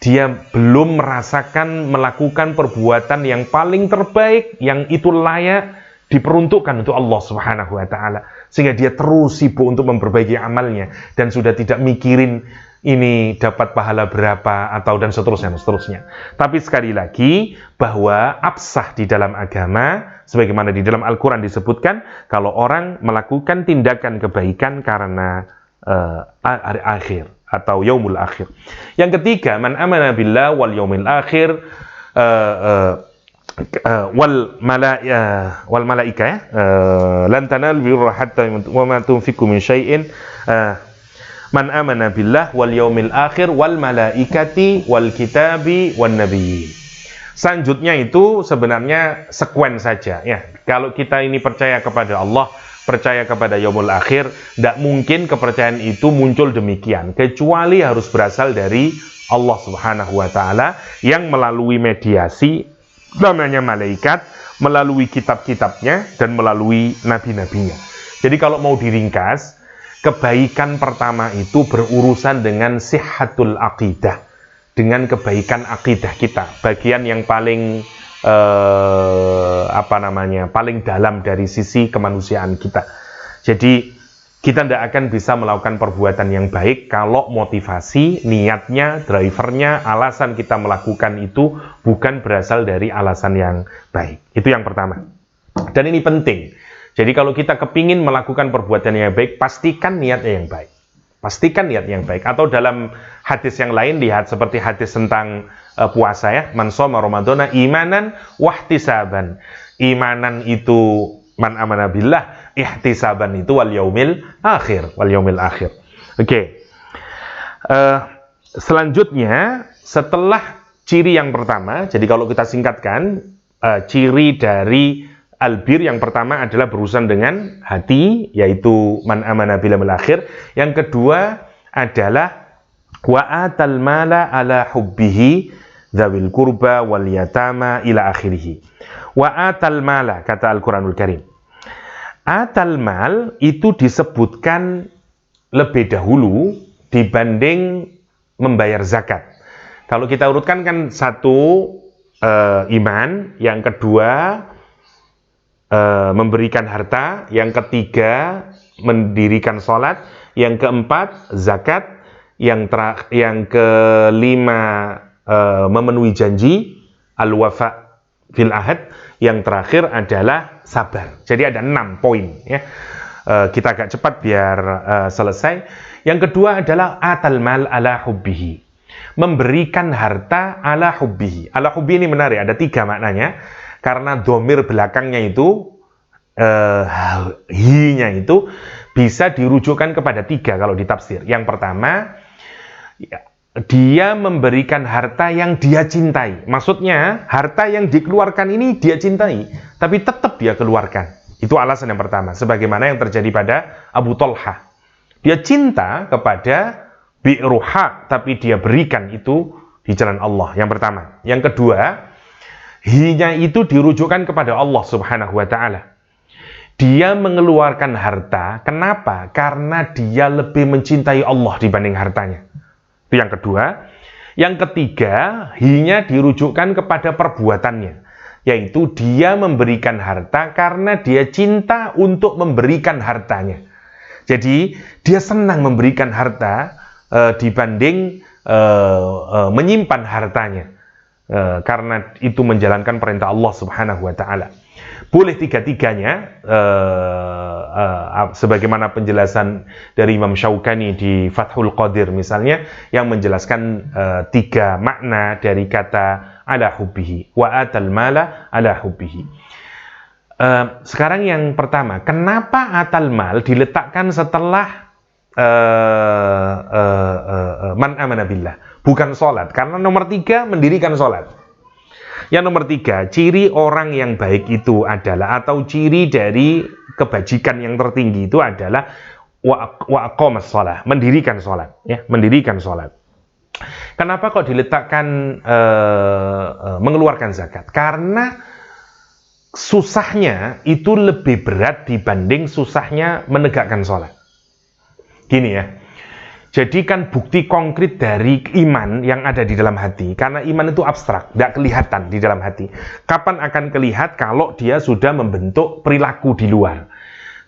dia belum merasakan melakukan perbuatan yang paling terbaik, yang itu layak diperuntukkan untuk Allah Subhanahu wa Ta'ala, sehingga dia terus sibuk untuk memperbaiki amalnya dan sudah tidak mikirin ini dapat pahala berapa atau dan seterusnya. Tapi sekali lagi, bahwa absah di dalam agama sebagaimana di dalam Al-Qur'an disebutkan, kalau orang melakukan tindakan kebaikan karena hari akhir atau yaumul akhir. Yang ketiga, man amana billah wal yaumil akhir wal malaika, lan tanal birra hatta wa ma tunfiqu min syai'in, man amana billah wal yaumil akhir wal malaikati wal kitabi wan nabiyyin. Selanjutnya itu sebenarnya sekuen saja ya. Kalau kita ini percaya kepada Allah, percaya kepada yaumul akhir, tidak mungkin kepercayaan itu muncul demikian, kecuali harus berasal dari Allah Subhanahu wa Ta'ala yang melalui mediasi namanya malaikat, melalui kitab-kitabnya dan melalui nabi-nabinya. Jadi kalau mau diringkas, kebaikan pertama itu berurusan dengan sihhatul aqidah, dengan kebaikan akidah kita, bagian yang paling paling dalam dari sisi kemanusiaan kita. Jadi kita tidak akan bisa melakukan perbuatan yang baik kalau motivasi, niatnya, drivernya, alasan kita melakukan itu bukan berasal dari alasan yang baik. Itu yang pertama. Dan ini penting. Jadi kalau kita kepingin melakukan perbuatan yang baik, pastikan niatnya yang baik. Pastikan niat yang baik. Atau dalam hadis yang lain, lihat seperti hadis tentang puasa ya, man shoma ramadhana imanan wahtisaban. Imanan itu man amana billah, ihtisaban itu wal yaumil akhir, Oke. Selanjutnya, setelah ciri yang pertama, jadi kalau kita singkatkan, ciri dari albir yang pertama adalah berurusan dengan hati, yaitu man amana bil yaumil akhir. Yang kedua adalah wa atal mala ala hubbihi dzawil qurba wal yatama ila akhirih. Wa atal mala, kata Al-Qur'anul Karim. Atal mal itu disebutkan lebih dahulu dibanding membayar zakat. Kalau kita urutkan kan satu iman, yang kedua memberikan harta, yang ketiga mendirikan sholat, yang keempat zakat, yang kelima memenuhi janji, al-wafa fil ahad, yang terakhir adalah sabar. Jadi ada 6 poin ya. Kita agak cepat biar selesai. Yang kedua adalah atal mal ala hubbihi, memberikan harta ala hubbihi. Ala hubbihi ini menarik, ada 3 maknanya. Karena domir belakangnya itu, hi-nya itu bisa dirujukkan kepada 3 kalau ditafsir. Yang pertama, dia memberikan harta yang dia cintai. Maksudnya, harta yang dikeluarkan ini dia cintai, tapi tetap dia keluarkan. Itu alasan yang pertama. Sebagaimana yang terjadi pada Abu Thalhah. Dia cinta kepada bi'ruha, tapi dia berikan itu di jalan Allah. Yang pertama. Yang kedua, hi-nya itu dirujukkan kepada Allah Subhanahu wa ta'ala. Dia mengeluarkan harta, kenapa? Karena dia lebih mencintai Allah dibanding hartanya. Itu yang kedua. Yang ketiga, hi-nya dirujukkan kepada perbuatannya, yaitu dia memberikan harta karena dia cinta untuk memberikan hartanya. Jadi, dia senang memberikan harta dibanding menyimpan hartanya. Karena itu menjalankan perintah Allah Subhanahu wa ta'ala. Boleh tiga-tiganya, sebagaimana penjelasan dari Imam Syaukani di Fathul Qadir misalnya, yang menjelaskan 3 makna dari kata ala hubbihi, wa atal mala ala hubbihi. Sekarang yang pertama, kenapa atal mal diletakkan setelah man amana billah, bukan sholat? Karena nomor 3 mendirikan sholat. Yang nomor 3, ciri orang yang baik itu adalah, atau ciri dari kebajikan yang tertinggi itu adalah wa aqamas shalah, mendirikan sholat, ya, mendirikan sholat. Kenapa kok diletakkan mengeluarkan zakat? Karena susahnya itu lebih berat dibanding susahnya menegakkan sholat. Gini ya, jadikan bukti konkret dari iman yang ada di dalam hati. Karena iman itu abstrak, tidak kelihatan di dalam hati. Kapan akan kelihatan? Kalau dia sudah membentuk perilaku di luar.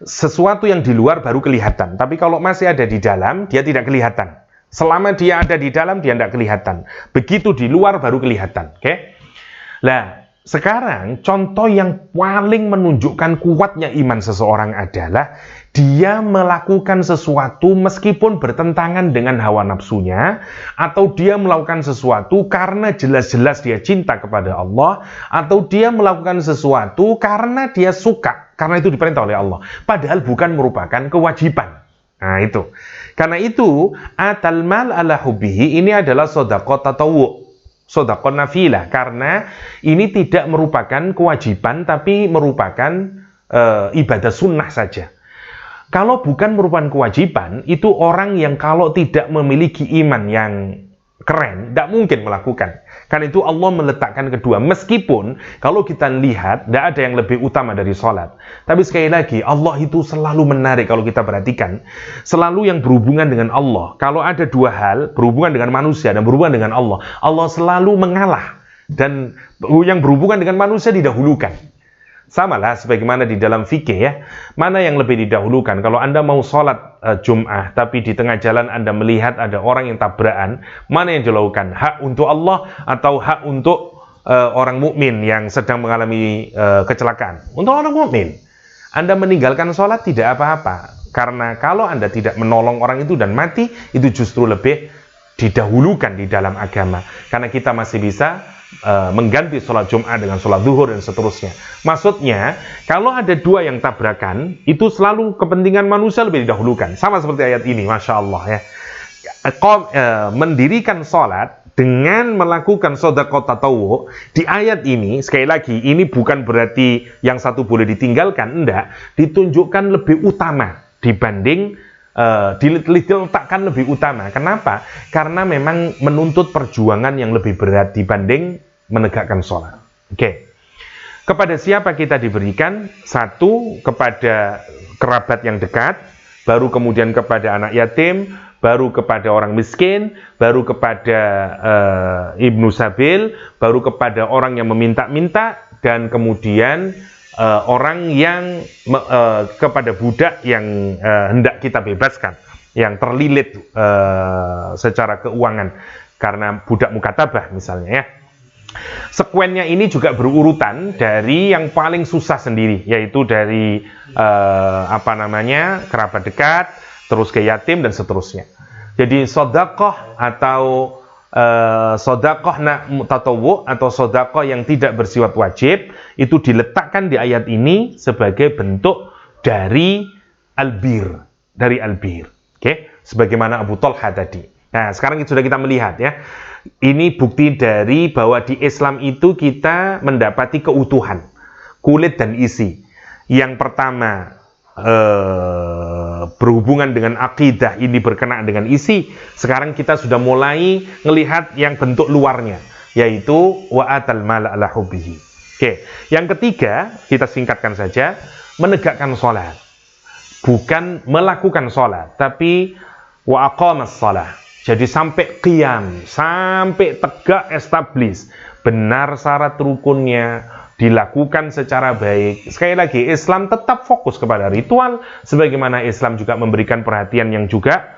Sesuatu yang di luar baru kelihatan. Tapi kalau masih ada di dalam, dia tidak kelihatan. Selama dia ada di dalam, dia tidak kelihatan. Begitu di luar baru kelihatan. Oke? Nah, sekarang contoh yang paling menunjukkan kuatnya iman seseorang adalah dia melakukan sesuatu meskipun bertentangan dengan hawa nafsunya, atau dia melakukan sesuatu karena jelas-jelas dia cinta kepada Allah, atau dia melakukan sesuatu karena dia suka, karena itu diperintah oleh Allah, padahal bukan merupakan kewajiban. Nah itu. Karena itu, atal mal ala hubbihi ini adalah shadaqah tatawwu', shadaqah nafilah, karena ini tidak merupakan kewajiban tapi merupakan ibadah sunnah saja. Kalau bukan merupakan kewajiban, itu orang yang kalau tidak memiliki iman yang keren, tidak mungkin melakukan. Karena itu Allah meletakkan kedua. Meskipun kalau kita lihat, tidak ada yang lebih utama dari sholat. Tapi sekali lagi, Allah itu selalu menarik kalau kita perhatikan. Selalu yang berhubungan dengan Allah. Kalau ada 2 hal, berhubungan dengan manusia dan berhubungan dengan Allah, Allah selalu mengalah. Dan yang berhubungan dengan manusia didahulukan. Sama lah sebagaimana di dalam fikih ya. Mana yang lebih didahulukan? Kalau Anda mau sholat Jum'ah, tapi di tengah jalan Anda melihat ada orang yang tabrakan, mana yang dilakukan? Hak untuk Allah atau hak untuk orang mukmin yang sedang mengalami kecelakaan? Untuk orang mukmin. Anda meninggalkan sholat tidak apa-apa. Karena kalau Anda tidak menolong orang itu dan mati, itu justru lebih didahulukan di dalam agama. Karena kita masih bisa mengganti sholat Jum'ah dengan sholat zuhur dan seterusnya. Maksudnya, kalau ada 2 yang tabrakan, itu selalu kepentingan manusia lebih didahulukan. Sama seperti ayat ini, Masya Allah ya. Mendirikan sholat dengan melakukan sedekah tatawwu di ayat ini, sekali lagi ini bukan berarti yang satu boleh ditinggalkan, enggak, ditunjukkan lebih utama dibanding diletakkan lebih utama. Kenapa? Karena memang menuntut perjuangan yang lebih berat dibanding menegakkan sholat. Oke. Kepada siapa kita diberikan? Satu, kepada kerabat yang dekat, baru kemudian kepada anak yatim, baru kepada orang miskin, baru kepada ibnu sabil, baru kepada orang yang meminta-minta, dan kemudian orang yang kepada budak yang hendak kita bebaskan, yang terlilit secara keuangan karena budak mukatabah misalnya ya. Sekuennya ini juga berurutan dari yang paling susah sendiri, yaitu dari kerabat dekat, terus ke yatim dan seterusnya. Jadi sedekah atau sedekah tatawwu atau sedekah yang tidak bersifat wajib itu diletakkan di ayat ini sebagai bentuk dari albir, Oke, sebagaimana Abu Talha tadi. Nah, sekarang sudah kita melihat ya. Ini bukti dari bahwa di Islam itu kita mendapati keutuhan kulit dan isi. Yang pertama berhubungan dengan akidah, ini berkenaan dengan isi. Sekarang kita sudah mulai melihat yang bentuk luarnya, yaitu wa atal mala ala hubbihi. Oke, yang ketiga kita singkatkan saja, menegakkan sholat, bukan melakukan sholat, tapi wa aqamas sholat. Jadi sampai qiyam, sampai tegak establis, benar syarat rukunnya, dilakukan secara baik. Sekali lagi, Islam tetap fokus kepada ritual, sebagaimana Islam juga memberikan perhatian yang juga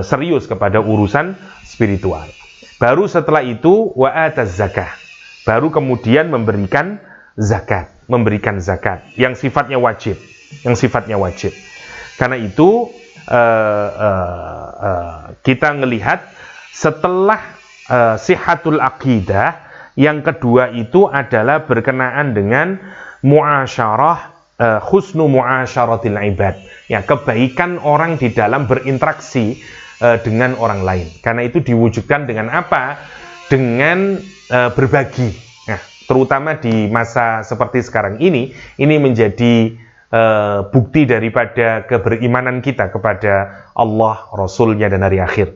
serius kepada urusan spiritual. Baru setelah itu, wa ataz zakah. Baru kemudian memberikan zakat, yang sifatnya wajib, Karena itu, kita melihat setelah sihatul aqidah, yang kedua itu adalah berkenaan dengan muasyarah, husnu muasyaratil ibad, ya, kebaikan orang di dalam berinteraksi dengan orang lain. Karena itu diwujudkan dengan apa? Dengan berbagi. Nah, terutama di masa seperti sekarang ini menjadi bukti daripada keberimanan kita kepada Allah, Rasulnya, dan hari akhir.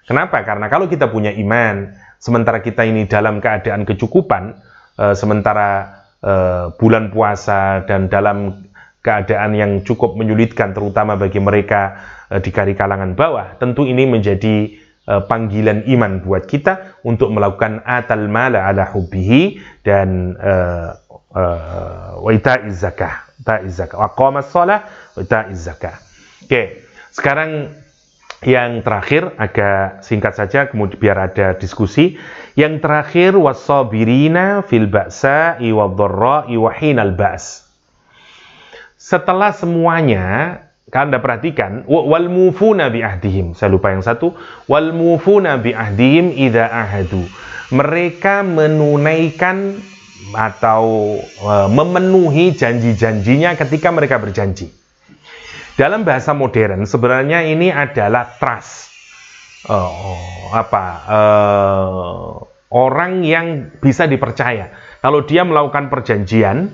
Kenapa? Karena kalau kita punya iman, sementara kita ini dalam keadaan kecukupan, sementara bulan puasa dan dalam keadaan yang cukup menyulitkan, terutama bagi mereka dari kalangan bawah, tentu ini menjadi panggilan iman buat kita untuk melakukan atal mala ala hubbihi dan wa ita'iz zakah. Wa qamas shalah wa ita'iz zakah. Oke, sekarang yang terakhir agak singkat saja, kemudian biar ada diskusi. Yang terakhir, was-sabirina fil ba'sa'i wadh-dharra'i wa hinal ba's. Setelah semuanya, Anda perhatikan, wal mufuna bi ahdihim. Saya lupa yang satu, wal mufuna bi ahdihim idza ahadu. Mereka menunaikan atau memenuhi janji-janjinya ketika mereka berjanji. Dalam bahasa modern sebenarnya ini adalah trust. Orang yang bisa dipercaya. Kalau dia melakukan perjanjian,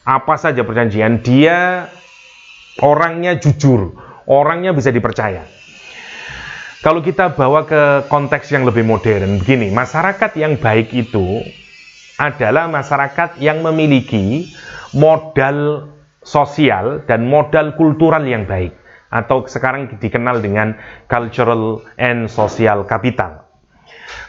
apa saja perjanjian, dia orangnya jujur, orangnya bisa dipercaya. Kalau kita bawa ke konteks yang lebih modern, begini, masyarakat yang baik itu adalah masyarakat yang memiliki modal sosial dan modal kultural yang baik, atau sekarang dikenal dengan cultural and social capital.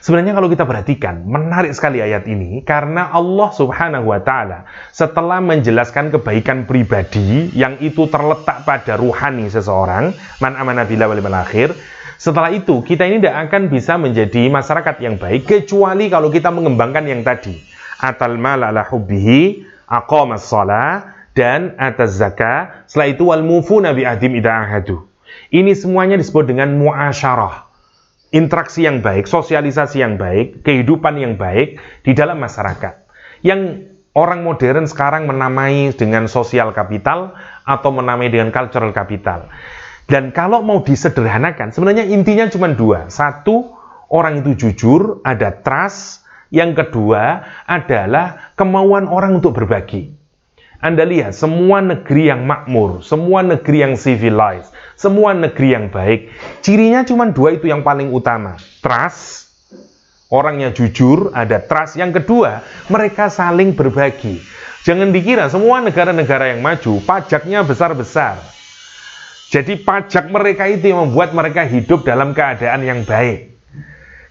Sebenarnya kalau kita perhatikan, menarik sekali ayat ini, karena Allah Subhanahu wa Ta'ala setelah menjelaskan kebaikan pribadi yang itu terletak pada ruhani seseorang, man amana billahi wal yawmil akhir, setelah itu kita ini tidak akan bisa menjadi masyarakat yang baik kecuali kalau kita mengembangkan yang tadi, atal mal ala hubbihi, aqamas shalah, dan ataz zakah. Setelah itu wal mufuna bi ahdim idza ahadu. Ini semuanya disebut dengan muasyarah, interaksi yang baik, sosialisasi yang baik, kehidupan yang baik di dalam masyarakat. Yang orang modern sekarang menamai dengan sosial kapital atau menamai dengan cultural capital. Dan kalau mau disederhanakan, sebenarnya intinya cuma dua. Satu, orang itu jujur, ada trust. Yang kedua adalah kemauan orang untuk berbagi. Anda lihat, semua negeri yang makmur, semua negeri yang civilized, semua negeri yang baik, cirinya cuma dua itu yang paling utama. Trust, orangnya jujur, ada trust. Yang kedua, mereka saling berbagi. Jangan dikira semua negara-negara yang maju, pajaknya besar-besar. Jadi pajak mereka itu yang membuat mereka hidup dalam keadaan yang baik.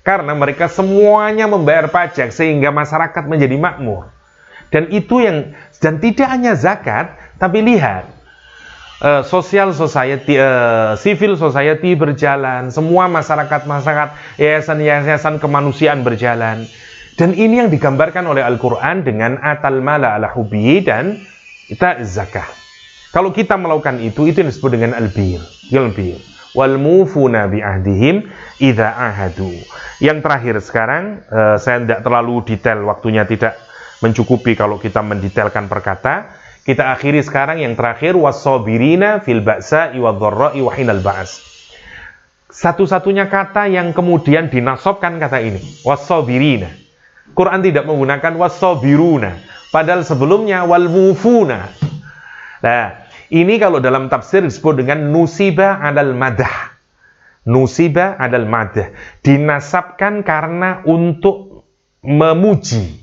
Karena mereka semuanya membayar pajak sehingga masyarakat menjadi makmur. Dan itu dan tidak hanya zakat, tapi lihat, social society, civil society berjalan, semua masyarakat, yayasan-yayasan kemanusiaan berjalan. Dan ini yang digambarkan oleh Al-Quran dengan atal mala ala hubbihi dan kita zakah. Kalau kita melakukan itu yang disebut dengan al-bir. Wal mufuna bi ahdihim idza ahadu. Yang terakhir sekarang, saya tidak terlalu detail, waktunya tidak mencukupi kalau kita mendetailkan per kata. Kita akhiri sekarang yang terakhir, was-sabirina fil ba'sa'i wadh-dharra'i wa hinal ba's. Satu-satunya kata yang kemudian dinasobkan kata ini, was-sabirina. Quran tidak menggunakan was-sabiruna, padahal sebelumnya wal mufuna. Nah, ini kalau dalam tafsir disebut dengan nusiba adal madah. Nusiba adal madah. Dinasabkan karena untuk memuji.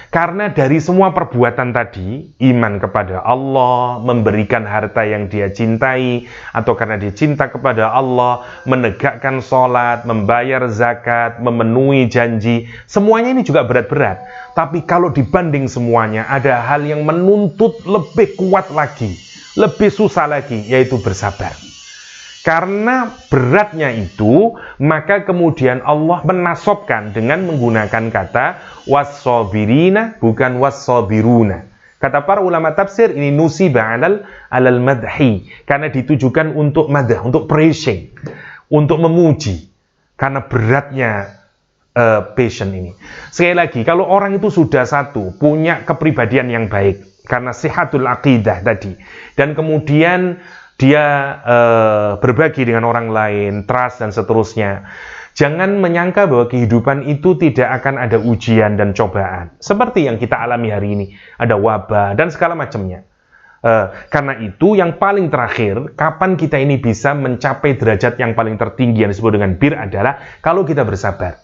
Karena dari semua perbuatan tadi, iman kepada Allah, memberikan harta yang dia cintai, atau karena dia cinta kepada Allah, menegakkan sholat, membayar zakat, memenuhi janji, semuanya ini juga berat-berat. Tapi kalau dibanding semuanya, ada hal yang menuntut lebih kuat lagi, lebih susah lagi, yaitu bersabar. Karena beratnya itu, maka kemudian Allah menasobkan dengan menggunakan kata was-sabirina, bukan was-sabiruna. Kata para ulama tafsir, ini nusiba alal madhi, karena ditujukan untuk madah, untuk praising, untuk memuji, karena beratnya passion ini. Sekali lagi, kalau orang itu sudah satu, punya kepribadian yang baik, karena sihatul aqidah tadi, dan kemudian dia berbagi dengan orang lain, trust dan seterusnya. Jangan menyangka bahwa kehidupan itu tidak akan ada ujian dan cobaan. Seperti yang kita alami hari ini, ada wabah dan segala macamnya. Karena itu yang paling terakhir, kapan kita ini bisa mencapai derajat yang paling tertinggi yang disebut dengan bir adalah kalau kita bersabar.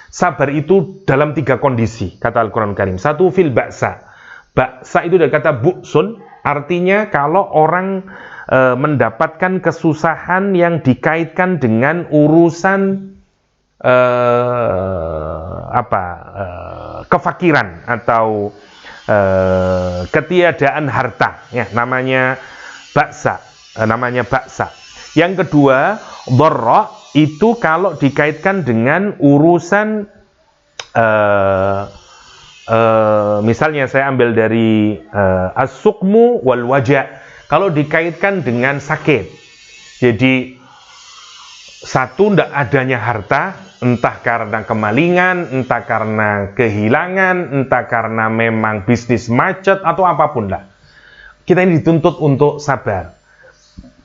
Sabar itu dalam 3 kondisi, kata Al-Quran Karim. 1, fil ba'sa. Ba'sa itu dari kata bu'sun, artinya kalau orang mendapatkan kesusahan yang dikaitkan dengan urusan kefakiran atau ketiadaan harta, ya, namanya ba'sa, Yang kedua, dharra, itu kalau dikaitkan dengan urusan misalnya saya ambil dari as-suqmu wal waja'. Kalau dikaitkan dengan sakit, jadi satu, tidak adanya harta, entah karena kemalingan, entah karena kehilangan, entah karena memang bisnis macet, atau apapun lah. Kita ini dituntut untuk sabar.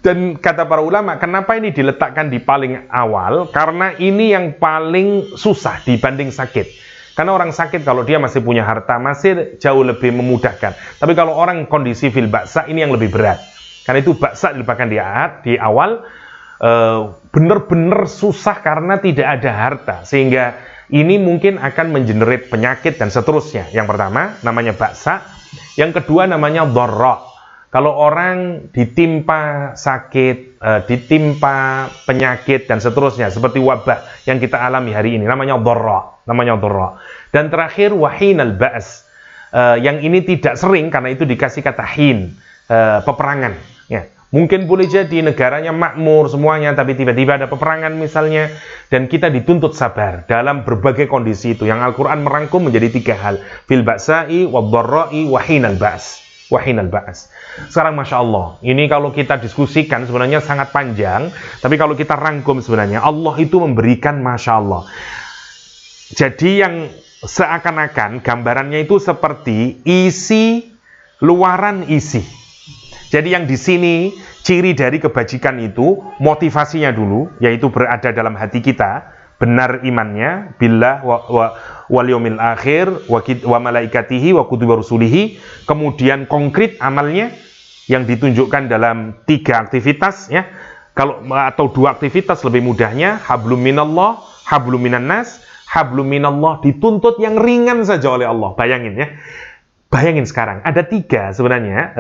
Dan kata para ulama, kenapa ini diletakkan di paling awal? Karena ini yang paling susah dibanding sakit. Karena orang sakit kalau dia masih punya harta masih jauh lebih memudahkan. Tapi kalau orang kondisi fil ba'sa ini yang lebih berat. Karena itu ba'sa diletakkan di awal, benar-benar susah karena tidak ada harta. Sehingga ini mungkin akan mengenerate penyakit dan seterusnya. Yang pertama namanya ba'sa, yang kedua namanya dharra. Kalau orang ditimpa sakit, ditimpa penyakit dan seterusnya, seperti wabah yang kita alami hari ini, namanya dharra. Dan terakhir wahinal ba's, yang ini tidak sering karena itu dikasih kata hin, peperangan. Ya, mungkin boleh jadi negaranya makmur semuanya, tapi tiba-tiba ada peperangan misalnya, dan kita dituntut sabar dalam berbagai kondisi itu. Yang Al-Quran merangkum menjadi 3 hal, fil ba'sa'i wadh-dharra'i wahinal ba's. Sekarang Masya Allah, ini kalau kita diskusikan sebenarnya sangat panjang, tapi kalau kita rangkum sebenarnya Allah itu memberikan Masya Allah. Jadi yang seakan-akan gambarannya itu seperti isi, luaran isi. Jadi yang di sini ciri dari kebajikan itu motivasinya dulu, yaitu berada dalam hati kita, benar imannya billah wal yaumil akhir wa malaikatihi wa kutubi rusulihi, kemudian konkret amalnya yang ditunjukkan dalam 3 aktivitas ya. Kalau atau 2 aktivitas lebih mudahnya, hablum minallah, hablum minan nas. Hablum minallah dituntut yang ringan saja oleh Allah. Bayangin ya. Bayangin sekarang, ada 3 sebenarnya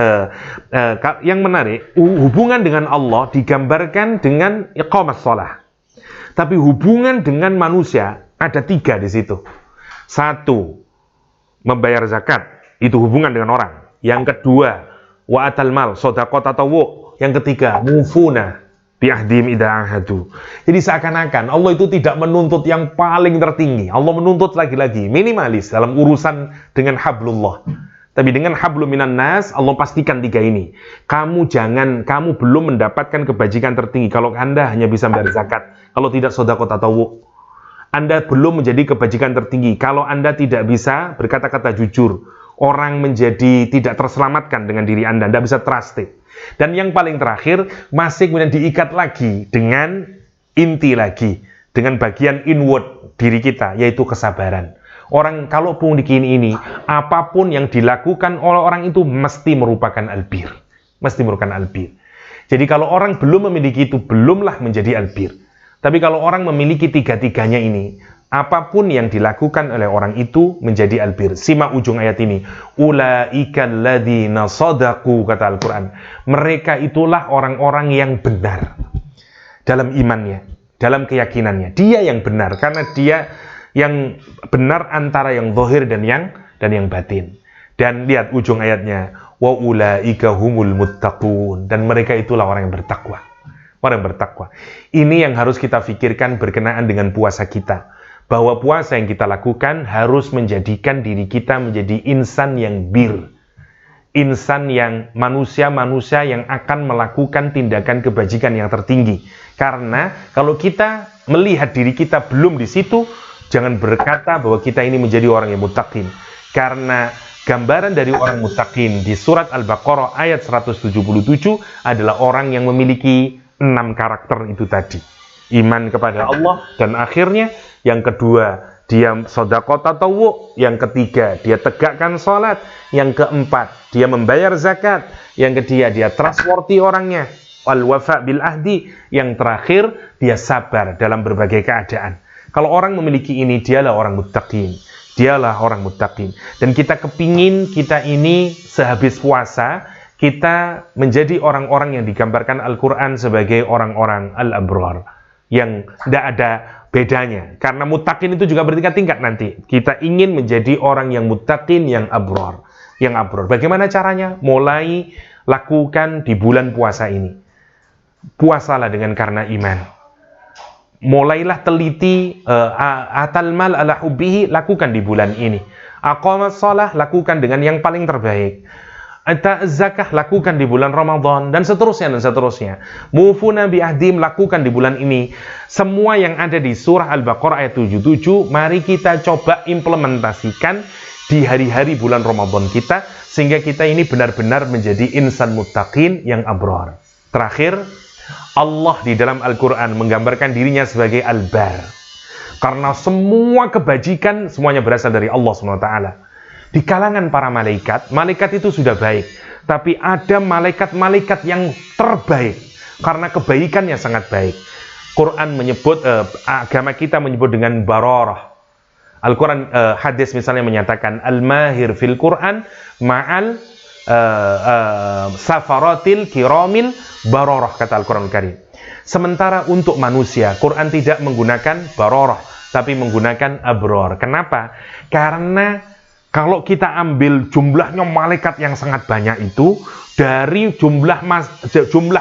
yang menarik. Hubungan dengan Allah digambarkan dengan iqamah shalah. Tapi hubungan dengan manusia ada 3 di situ. 1, membayar zakat, itu hubungan dengan orang. Yang kedua, wa atal mal, sedekah tatawwu. Yang ketiga, mufuna bi ahdim idza ahadu. Jadi seakan-akan Allah itu tidak menuntut yang paling tertinggi. Allah menuntut lagi-lagi minimalis dalam urusan dengan hablullah. Tapi dengan hablum minan nas, Allah pastikan 3 ini. Kamu belum mendapatkan kebajikan tertinggi kalau Anda hanya bisa membayar zakat, kalau tidak sedekah tatawwu. Anda belum menjadi kebajikan tertinggi kalau Anda tidak bisa berkata-kata jujur. Orang menjadi tidak terselamatkan dengan diri Anda bisa trusted. Dan yang paling terakhir, masih kemudian diikat lagi dengan inti lagi, dengan bagian inward diri kita, yaitu kesabaran. Orang kalau pun ini, apapun yang dilakukan oleh orang itu mesti merupakan albir. Mesti merupakan albir. Jadi kalau orang belum memiliki itu, belumlah menjadi albir. Tapi kalau orang memiliki 3-tiganya ini, apapun yang dilakukan oleh orang itu menjadi albir. Simak ujung ayat ini. Ulaika alladzina shadaqu, kata Al-Quran. Mereka itulah orang-orang yang benar dalam imannya, dalam keyakinannya. Dia yang benar, karena dia yang benar antara yang zahir dan yang batin. Dan lihat ujung ayatnya. Wa ulaika humul muttaqun. Dan mereka itulah orang yang bertakwa. Orang yang bertakwa. Ini yang harus kita pikirkan berkenaan dengan puasa kita. Bahwa puasa yang kita lakukan harus menjadikan diri kita menjadi insan yang bir. Insan yang manusia-manusia yang akan melakukan tindakan kebajikan yang tertinggi. Karena kalau kita melihat diri kita belum di situ, jangan berkata bahwa kita ini menjadi orang yang muttaqin. Karena gambaran dari orang muttaqin di surat Al-Baqarah ayat 177 adalah orang yang memiliki 6 karakter itu tadi. Iman kepada Allah, dan akhirnya yang kedua dia sedekah tatawwu, yang ketiga dia tegakkan salat, yang keempat dia membayar zakat, yang ketiga dia trustworthy orangnya, wal wafa bil ahdi, yang terakhir dia sabar dalam berbagai keadaan. Kalau orang memiliki ini, dialah orang muttaqin. Dialah orang muttaqin. Dan kita kepingin kita ini sehabis puasa kita menjadi orang-orang yang digambarkan Al-Quran sebagai orang-orang al-abrar, yang tidak ada bedanya. Karena muttaqin itu juga bertingkat-tingkat nanti. Kita ingin menjadi orang yang muttaqin, yang abrar. Yang abrar. Bagaimana caranya? Mulai lakukan di bulan puasa ini. Puasalah dengan karena iman. Mulailah teliti atal mal ala hubbihi, lakukan di bulan ini. Aqamas shalah, lakukan dengan yang paling terbaik. Ata zakah, lakukan di bulan Ramadan, dan seterusnya dan seterusnya. Mufuna bi ahdim, lakukan di bulan ini. Semua yang ada di surah Al-Baqarah ayat 77, mari kita coba implementasikan di hari-hari bulan Ramadan kita, sehingga kita ini benar-benar menjadi insan muttaqin yang abrar. Terakhir, Allah di dalam Al-Quran menggambarkan dirinya sebagai Al-Bar. Karena semua kebajikan semuanya berasal dari Allah SWT. Di kalangan para malaikat, malaikat itu sudah baik. Tapi ada malaikat-malaikat yang terbaik. Karena kebaikannya sangat baik. Quran menyebut, agama kita menyebut dengan bararah. Al-Quran, hadis misalnya menyatakan, Al-mahir fil Quran ma'al safaratil kiramil bararah, kata Al-Quran Al-Karim. Sementara untuk manusia, Quran tidak menggunakan bararah, tapi menggunakan abrar. Kenapa? Karena kalau kita ambil jumlahnya malaikat yang sangat banyak itu, dari jumlah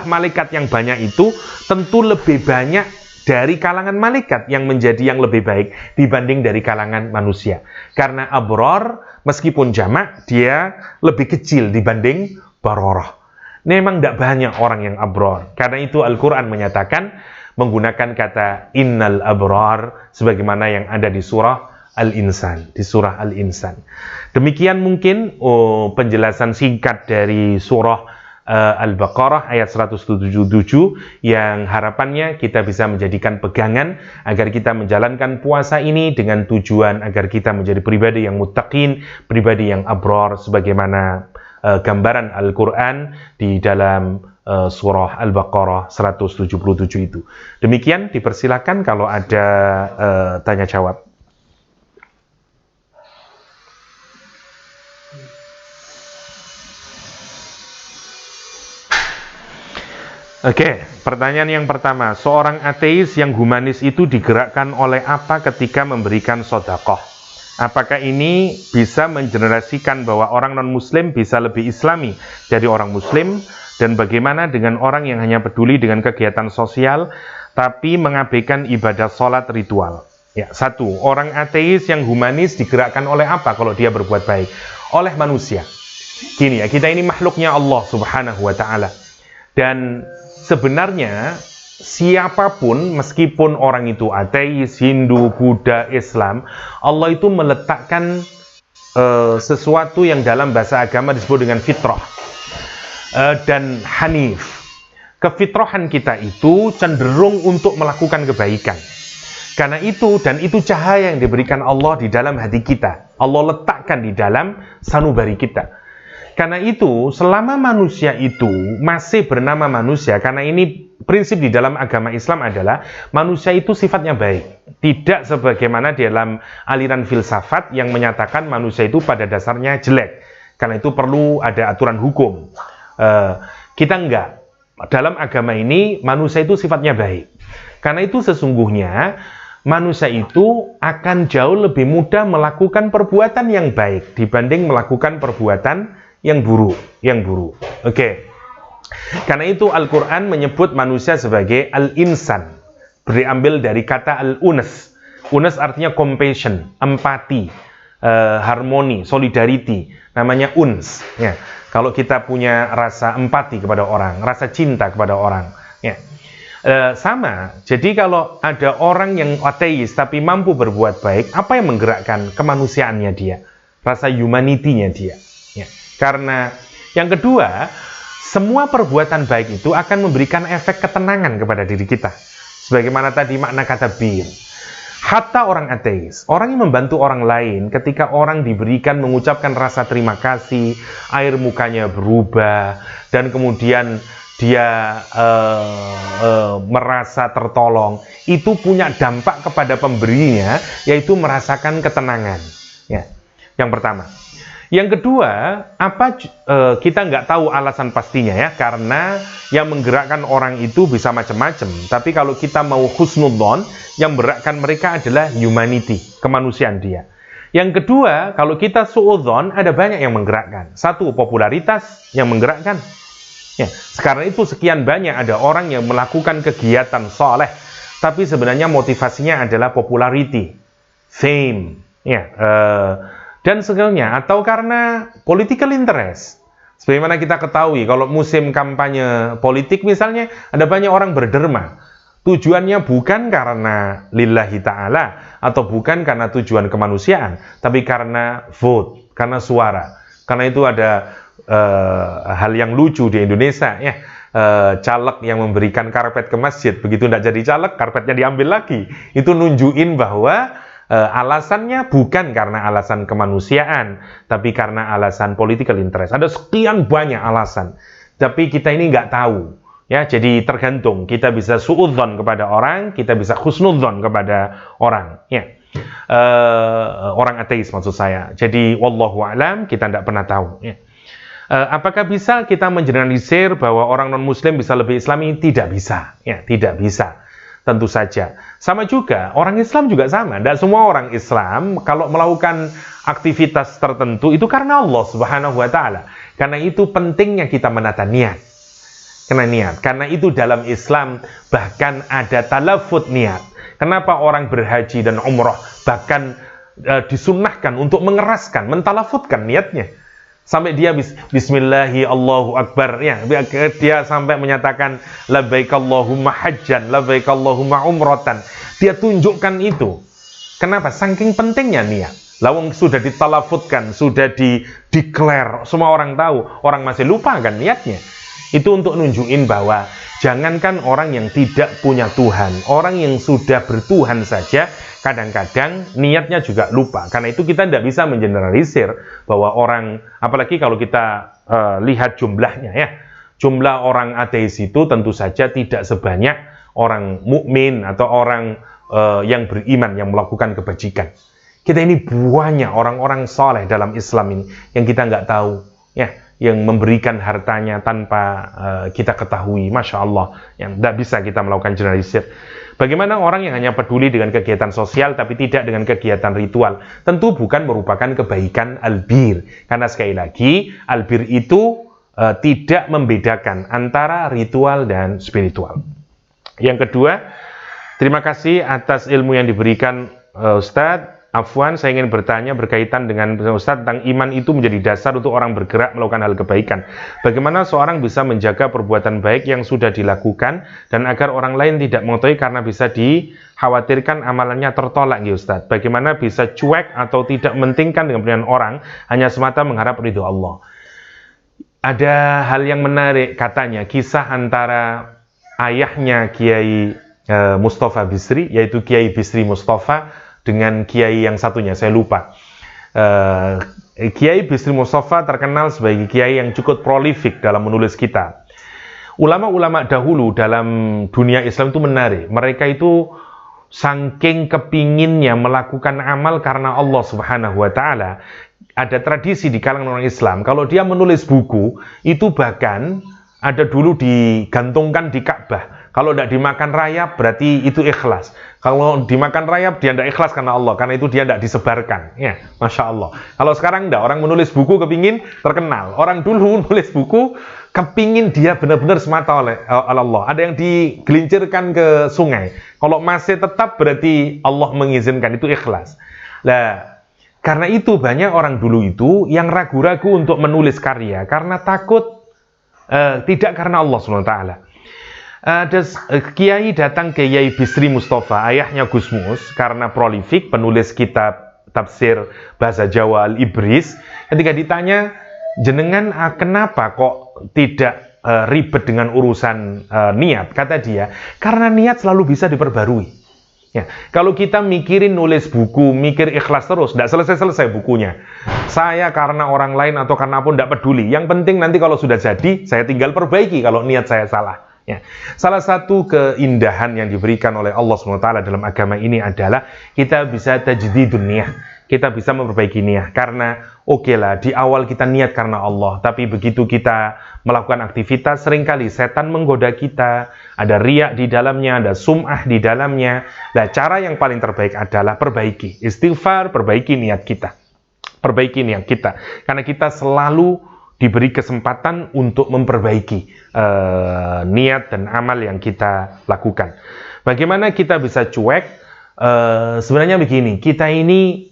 malaikat yang banyak itu, tentu lebih banyak dari kalangan malaikat yang menjadi yang lebih baik dibanding dari kalangan manusia. Karena abrar, meskipun jamak, dia lebih kecil dibanding bararah. Memang tidak banyak orang yang abrar. Karena itu Al-Quran menyatakan, menggunakan kata innal abrar, sebagaimana yang ada di surah Al-Insan. Di surah Al-Insan. Demikian mungkin penjelasan singkat dari surah Al-Baqarah ayat 177 yang harapannya kita bisa menjadikan pegangan agar kita menjalankan puasa ini dengan tujuan agar kita menjadi pribadi yang muttaqin, pribadi yang abrar sebagaimana gambaran Al-Quran di dalam surah Al-Baqarah 177 itu. Demikian, dipersilakan kalau ada tanya jawab. Oke, pertanyaan yang pertama. Seorang ateis yang humanis itu digerakkan oleh apa ketika memberikan sedekah? Apakah ini bisa mengenerasikan bahwa orang non-muslim bisa lebih islami dari orang muslim? Dan bagaimana dengan orang yang hanya peduli dengan kegiatan sosial tapi mengabaikan ibadah sholat ritual? Ya, satu, orang ateis yang humanis digerakkan oleh apa kalau dia berbuat baik? Oleh manusia. Gini ya, kita ini makhluknya Allah Subhanahu wa Ta'ala. Dan sebenarnya siapapun, meskipun orang itu ateis, Hindu, Buddha, Islam, Allah itu meletakkan sesuatu yang dalam bahasa agama disebut dengan fitrah dan hanif. Kefitrahan kita itu cenderung untuk melakukan kebaikan. Karena itu, dan itu cahaya yang diberikan Allah di dalam hati kita. Allah letakkan di dalam sanubari kita. Karena itu, selama manusia itu masih bernama manusia, karena ini prinsip di dalam agama Islam adalah manusia itu sifatnya baik. Tidak sebagaimana di dalam aliran filsafat yang menyatakan manusia itu pada dasarnya jelek. Karena itu perlu ada aturan hukum. Kita enggak. Dalam agama ini, manusia itu sifatnya baik. Karena itu sesungguhnya, manusia itu akan jauh lebih mudah melakukan perbuatan yang baik dibanding melakukan perbuatan yang buruk. Oke. Karena itu Al-Quran menyebut manusia sebagai al-insan. Diambil dari kata al-unas. Unas artinya compassion, empati, harmoni, solidarity. Namanya uns. Ya. Kalau kita punya rasa empati kepada orang, rasa cinta kepada orang. Ya. Sama. Jadi kalau ada orang yang ateis tapi mampu berbuat baik, apa yang menggerakkan kemanusiaannya dia? Rasa humanity-nya dia. Ya. Karena yang kedua, semua perbuatan baik itu akan memberikan efek ketenangan kepada diri kita. Sebagaimana tadi makna kata bir. Hatta orang ateis, orang yang membantu orang lain, ketika orang diberikan mengucapkan rasa terima kasih, air mukanya berubah, dan kemudian dia merasa tertolong, itu punya dampak kepada pemberinya, yaitu merasakan ketenangan. Ya. Yang pertama. Yang kedua, kita nggak tahu alasan pastinya ya, karena yang menggerakkan orang itu bisa macam-macam. Tapi kalau kita mau husnudzon, yang menggerakkan mereka adalah humanity, kemanusiaan dia. Yang kedua, kalau kita suudzon, ada banyak yang menggerakkan. Satu, popularitas yang menggerakkan. Ya, sekarang itu sekian banyak ada orang yang melakukan kegiatan soleh, tapi sebenarnya motivasinya adalah popularity, fame, ya. Dan sebagainya, atau karena political interest. Sebagaimana kita ketahui, kalau musim kampanye politik misalnya, ada banyak orang berderma. Tujuannya bukan karena lillahi ta'ala, atau bukan karena tujuan kemanusiaan, tapi karena vote, karena suara. Karena itu ada hal yang lucu di Indonesia, ya. Caleg yang memberikan karpet ke masjid, begitu tidak jadi caleg, karpetnya diambil lagi. Itu nunjukin bahwa alasannya bukan karena alasan kemanusiaan, tapi karena alasan political interest. Ada sekian banyak alasan, tapi kita ini nggak tahu. Ya, jadi tergantung. Kita bisa suudzon kepada orang, kita bisa husnudzon kepada orang. Ya, orang ateis maksud saya. Jadi wallahu a'lam, kita tidak pernah tahu. Ya. Apakah bisa kita mengeneralisir bahwa orang non-muslim bisa lebih islami? Tidak bisa. Ya, tidak bisa. Tentu saja. Sama juga, orang Islam juga sama. Tidak semua orang Islam, kalau melakukan aktivitas tertentu, itu karena Allah Subhanahu wa Ta'ala. Karena itu pentingnya kita menata niat. Karena itu dalam Islam, bahkan ada talafut niat. Kenapa orang berhaji dan umrah, bahkan disunnahkan untuk mengeraskan, mentalafutkan niatnya. Sampai dia bismillahi Allahu Akbar, ya, dia sampai menyatakan labbaik Allahumma hajjan, labbaik Allahumma umratan. Dia tunjukkan itu. Kenapa? Saking pentingnya niat. Lawang sudah ditalafutkan, sudah di-declare, semua orang tahu, orang masih lupa kan niatnya. Itu untuk nunjukin bahwa jangankan orang yang tidak punya Tuhan, orang yang sudah bertuhan saja kadang-kadang niatnya juga lupa. Karena itu kita tidak bisa mengeneralisir bahwa orang, apalagi kalau kita lihat jumlahnya ya, jumlah orang ateis itu tentu saja tidak sebanyak orang mukmin atau orang yang beriman yang melakukan kebajikan. Kita ini banyak orang-orang soleh dalam Islam ini yang kita nggak tahu, ya, yang memberikan hartanya tanpa kita ketahui, masya Allah, yang tidak bisa kita melakukan generalisir. Bagaimana orang yang hanya peduli dengan kegiatan sosial tapi tidak dengan kegiatan ritual? Tentu bukan merupakan kebaikan albir, karena sekali lagi albir itu tidak membedakan antara ritual dan spiritual. Yang kedua, terima kasih atas ilmu yang diberikan Ustadz. Afwan, saya ingin bertanya berkaitan dengan Ustadz tentang iman itu menjadi dasar untuk orang bergerak melakukan hal kebaikan. Bagaimana seorang bisa menjaga perbuatan baik yang sudah dilakukan dan agar orang lain tidak mengetahui karena bisa dikhawatirkan amalannya tertolak, ya Ustadz. Bagaimana bisa cuek atau tidak mementingkan dengan penilaian orang hanya semata mengharap ridho Allah. Ada hal yang menarik katanya, kisah antara ayahnya Kiai Mustafa Bisri, yaitu Kiai Bisri Mustafa, dengan kiai yang satunya, saya lupa. Kiai Bisri Mustafa terkenal sebagai kiai yang cukup prolifik dalam menulis kitab. Ulama-ulama dahulu dalam dunia Islam itu menarik. Mereka itu saking kepinginnya melakukan amal karena Allah Subhanahu wa Ta'ala. Ada tradisi di kalangan orang Islam, kalau dia menulis buku, itu bahkan ada dulu digantungkan di Ka'bah. Kalau tidak dimakan rayap, berarti itu ikhlas. Kalau dimakan rayap, dia tidak ikhlas karena Allah. Karena itu dia tidak disebarkan. Ya, Masya Allah. Kalau sekarang tidak, orang menulis buku kepingin terkenal. Orang dulu menulis buku, kepingin dia benar-benar semata oleh Allah. Ada yang digelincirkan ke sungai. Kalau masih tetap, berarti Allah mengizinkan, itu ikhlas. Nah, karena itu banyak orang dulu itu yang ragu-ragu untuk menulis karya. Karena takut, tidak karena Allah SWT. Ada kiai datang ke Kiai Bisri Mustafa, ayahnya Gus Mus, karena prolifik penulis kitab tafsir bahasa Jawa Al-Ibris. Ketika ditanya, jenengan kenapa kok tidak ribet dengan urusan niat? Kata dia, karena niat selalu bisa diperbarui. Ya, kalau kita mikirin nulis buku, mikir ikhlas terus, tidak selesai-selesai bukunya. Saya karena orang lain atau karena pun tidak peduli. Yang penting nanti kalau sudah jadi, saya tinggal perbaiki kalau niat saya salah. Ya. Salah satu keindahan yang diberikan oleh Allah SWT dalam agama ini adalah kita bisa tajdidun niyah, kita bisa memperbaiki niat. Karena lah di awal kita niat karena Allah, tapi begitu kita melakukan aktivitas seringkali setan menggoda kita, ada riak di dalamnya, ada sum'ah di dalamnya. Nah, cara yang paling terbaik adalah perbaiki istighfar, perbaiki niat kita, karena kita selalu diberi kesempatan untuk memperbaiki niat dan amal yang kita lakukan. Bagaimana kita bisa cuek? Sebenarnya begini, kita ini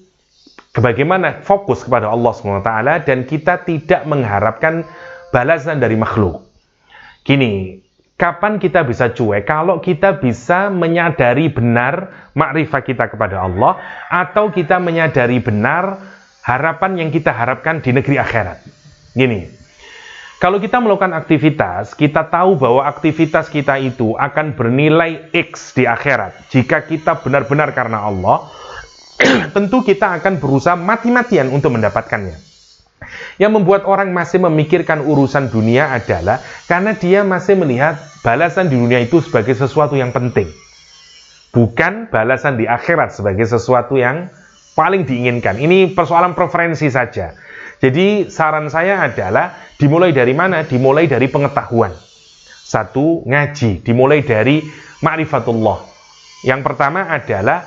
bagaimana fokus kepada Allah SWT dan kita tidak mengharapkan balasan dari makhluk. Gini, kapan kita bisa cuek? Kalau kita bisa menyadari benar makrifat kita kepada Allah, atau kita menyadari benar harapan yang kita harapkan di negeri akhirat. Gini, kalau kita melakukan aktivitas, kita tahu bahwa aktivitas kita itu akan bernilai X di akhirat. Jika kita benar-benar karena Allah, tentu kita akan berusaha mati-matian untuk mendapatkannya. Yang membuat orang masih memikirkan urusan dunia adalah karena dia masih melihat balasan di dunia itu sebagai sesuatu yang penting. Bukan balasan di akhirat sebagai sesuatu yang paling diinginkan. Ini persoalan preferensi saja. Jadi saran saya adalah dimulai dari mana? Dimulai dari pengetahuan. Satu, ngaji. Dimulai dari ma'rifatullah. Yang pertama adalah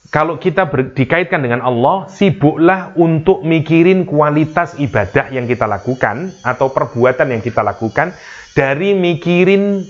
kalau kita dikaitkan dengan Allah, sibuklah untuk mikirin kualitas ibadah yang kita lakukan atau perbuatan yang kita lakukan dari mikirin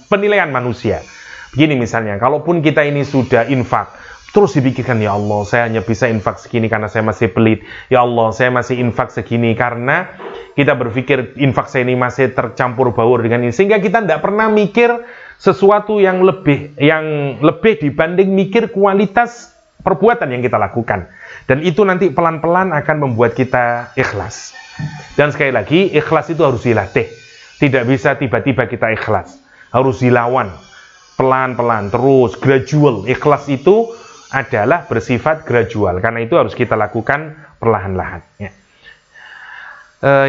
penilaian manusia. Begini misalnya, kalaupun kita ini sudah infak, terus dipikirkan, ya Allah, saya hanya bisa infak segini karena saya masih pelit. Ya Allah, saya masih infak segini karena kita berpikir infak saya ini masih tercampur baur dengan ini. Sehingga kita tidak pernah mikir sesuatu yang lebih dibanding mikir kualitas perbuatan yang kita lakukan. Dan itu nanti pelan-pelan akan membuat kita ikhlas. Dan sekali lagi, ikhlas itu harus dilatih. Tidak bisa tiba-tiba kita ikhlas. Harus dilawan. Pelan-pelan, terus, gradual. Ikhlas itu adalah bersifat gradual. Karena itu harus kita lakukan perlahan-lahan. Ya.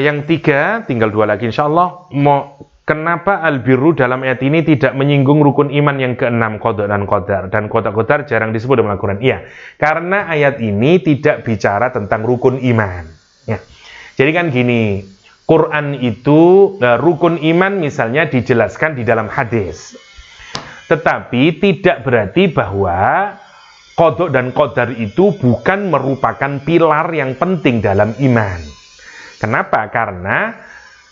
Yang tiga, tinggal dua lagi insya Allah. Kenapa al-birru dalam ayat ini tidak menyinggung rukun iman yang keenam, qada dan qadar? Dan qada jarang disebut dalam Al-Quran. Iya, karena ayat ini tidak bicara tentang rukun iman. Ya. Jadi kan gini, Quran itu, rukun iman misalnya dijelaskan di dalam hadis. Tetapi tidak berarti bahwa qada dan qadar itu bukan merupakan pilar yang penting dalam iman. Kenapa? Karena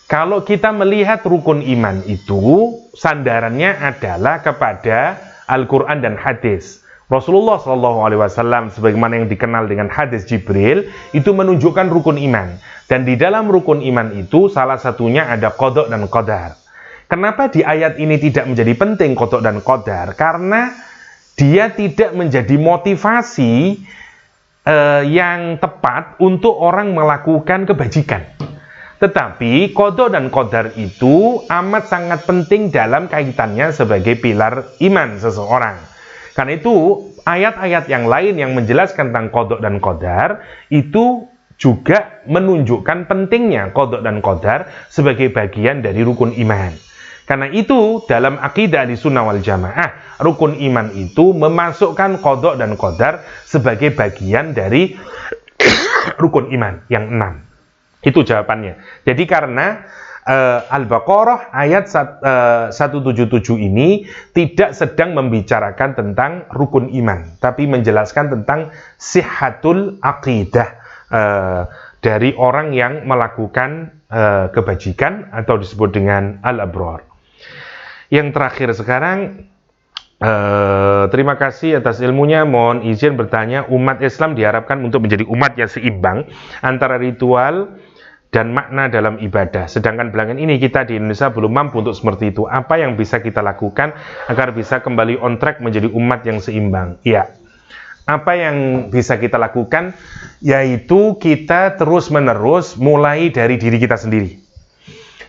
kalau kita melihat rukun iman itu, sandarannya adalah kepada Al-Quran dan hadis. Rasulullah SAW, sebagaimana yang dikenal dengan hadis Jibril, itu menunjukkan rukun iman. Dan di dalam rukun iman itu, salah satunya ada qada dan qadar. Kenapa di ayat ini tidak menjadi penting qada dan qadar? Karena dia tidak menjadi motivasi yang tepat untuk orang melakukan kebajikan. Tetapi qada dan qadar itu amat sangat penting dalam kaitannya sebagai pilar iman seseorang. Karena itu ayat-ayat yang lain yang menjelaskan tentang qada dan qadar itu juga menunjukkan pentingnya qada dan qadar sebagai bagian dari rukun iman. Karena itu dalam akidah Ahlussunnah wal Jamaah, rukun iman itu memasukkan qada dan qadar sebagai bagian dari rukun iman yang 6. Itu jawabannya. Jadi karena Al-Baqarah ayat 177 ini tidak sedang membicarakan tentang rukun iman, tapi menjelaskan tentang sihhatul aqidah dari orang yang melakukan kebajikan atau disebut dengan al-abrar. Yang terakhir sekarang, terima kasih atas ilmunya. Mohon izin bertanya, umat Islam diharapkan untuk menjadi umat yang seimbang antara ritual dan makna dalam ibadah. Sedangkan belakangan ini kita di Indonesia belum mampu untuk seperti itu. Apa yang bisa kita lakukan agar bisa kembali on track menjadi umat yang seimbang? Ya, apa yang bisa kita lakukan? Yaitu kita terus-menerus mulai dari diri kita sendiri.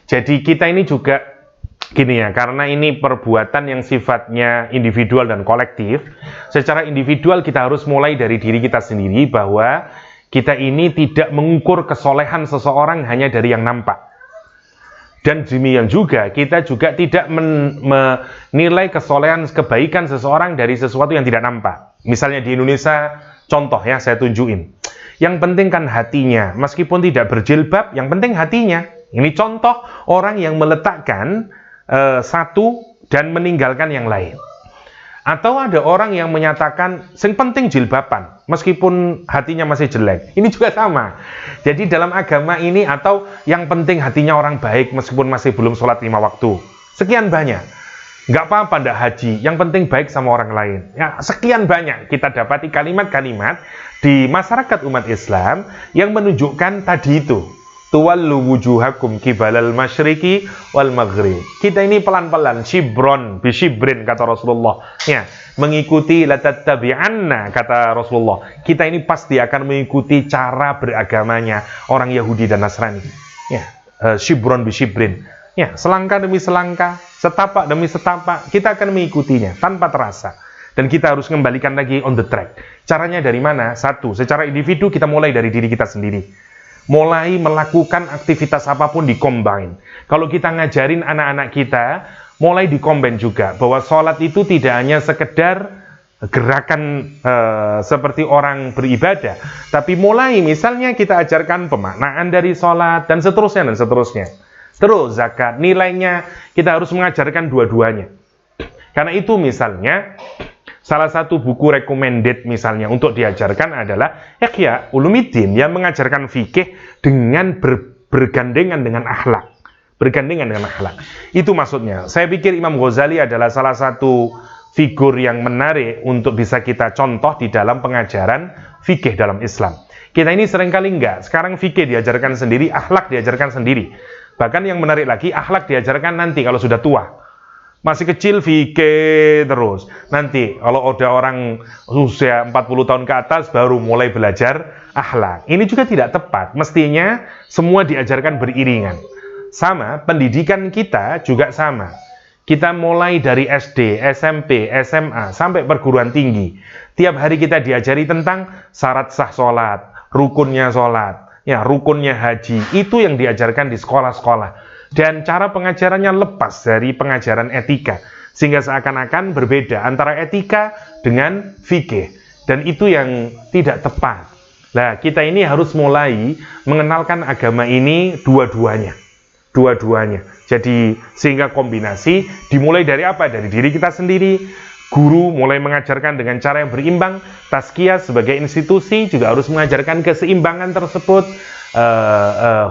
Jadi kita ini juga gini ya, karena ini perbuatan yang sifatnya individual dan kolektif. Secara individual kita harus mulai dari diri kita sendiri, bahwa kita ini tidak mengukur kesolehan seseorang hanya dari yang nampak. Dan demikian juga, kita juga tidak menilai kesolehan, kebaikan seseorang dari sesuatu yang tidak nampak. Misalnya di Indonesia, contoh ya, saya tunjukin. Yang penting kan hatinya, meskipun tidak berjilbab, yang penting hatinya. Ini contoh orang yang meletakkan satu dan meninggalkan yang lain. Atau ada orang yang menyatakan yang penting jilbaban meskipun hatinya masih jelek. Ini juga sama. Jadi dalam agama ini, atau yang penting hatinya orang baik meskipun masih belum sholat 5 waktu. Sekian banyak. Nggak apa-apa ndak haji, yang penting baik sama orang lain. Ya, sekian banyak kita dapati kalimat-kalimat di masyarakat umat Islam yang menunjukkan tadi itu. Tuwallu wujuhakum kibalal masyriqi wal maghrib. Kita ini pelan-pelan, shibron bishibrin kata Rasulullah. Ya, mengikuti la tattabi'anna kata Rasulullah. Kita ini pasti akan mengikuti cara beragamanya orang Yahudi dan Nasrani. Ya, shibron bishibrin. Ya, selangkah demi selangkah, setapak demi setapak, kita akan mengikutinya tanpa terasa. Dan kita harus kembalikan lagi on the track. Caranya dari mana? Satu, secara individu kita mulai dari diri kita sendiri. Mulai melakukan aktivitas apapun di-combine. Kalau kita ngajarin anak-anak kita, mulai di-combine juga. Bahwa sholat itu tidak hanya sekedar gerakan seperti orang beribadah. Tapi mulai misalnya kita ajarkan pemaknaan dari sholat, dan seterusnya, dan seterusnya. Terus zakat, nilainya kita harus mengajarkan dua-duanya. Karena itu misalnya, salah satu buku recommended misalnya untuk diajarkan adalah Ihya Ulumuddin yang mengajarkan fikih dengan bergandengan dengan akhlak. Bergandengan dengan akhlak. Itu maksudnya. Saya pikir Imam Ghazali adalah salah satu figur yang menarik untuk bisa kita contoh di dalam pengajaran fikih dalam Islam. Kita ini seringkali enggak. Sekarang fikih diajarkan sendiri, akhlak diajarkan sendiri. Bahkan yang menarik lagi, akhlak diajarkan nanti kalau sudah tua. Masih kecil fikih terus. Nanti kalau udah orang usia 40 tahun ke atas baru mulai belajar akhlak. Ini juga tidak tepat. Mestinya semua diajarkan beriringan. Sama, pendidikan kita juga sama. Kita mulai dari SD, SMP, SMA, sampai perguruan tinggi. Tiap hari kita diajari tentang syarat sah sholat, rukunnya sholat, ya, rukunnya haji. Itu yang diajarkan di sekolah-sekolah. Dan cara pengajarannya lepas dari pengajaran etika. Sehingga seakan-akan berbeda antara etika dengan fikih. Dan itu yang tidak tepat. Nah, kita ini harus mulai mengenalkan agama ini dua-duanya. Dua-duanya. Jadi sehingga kombinasi dimulai dari apa? Dari diri kita sendiri. Guru mulai mengajarkan dengan cara yang berimbang. Tazkiyah sebagai institusi juga harus mengajarkan keseimbangan tersebut.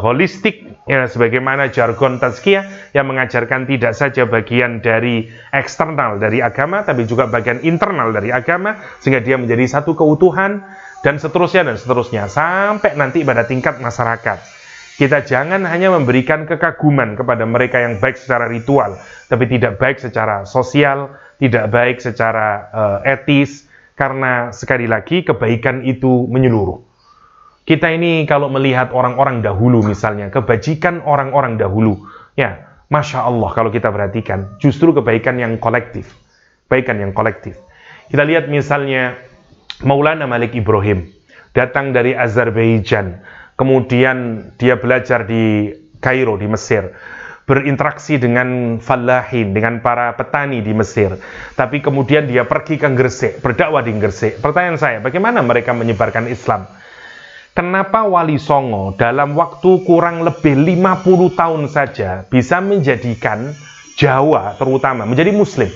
Holistik, ya, sebagaimana jargon tazkiyah yang mengajarkan tidak saja bagian dari eksternal dari agama, tapi juga bagian internal dari agama, sehingga dia menjadi satu keutuhan, dan seterusnya, sampai nanti pada tingkat masyarakat. Kita jangan hanya memberikan kekaguman kepada mereka yang baik secara ritual, tapi tidak baik secara sosial, tidak baik secara etis, karena sekali lagi kebaikan itu menyeluruh. Kita ini kalau melihat orang-orang dahulu misalnya, kebajikan orang-orang dahulu, ya, Masya Allah kalau kita perhatikan, justru kebaikan yang kolektif. Kebaikan yang kolektif. Kita lihat misalnya Maulana Malik Ibrahim, datang dari Azerbaijan, kemudian dia belajar di Kairo, di Mesir, berinteraksi dengan fallahin, dengan para petani di Mesir, tapi kemudian dia pergi ke Gresik, berdakwah di Gresik. Pertanyaan saya, bagaimana mereka menyebarkan Islam? Kenapa Wali Songo dalam waktu kurang lebih 50 tahun saja bisa menjadikan Jawa terutama menjadi Muslim?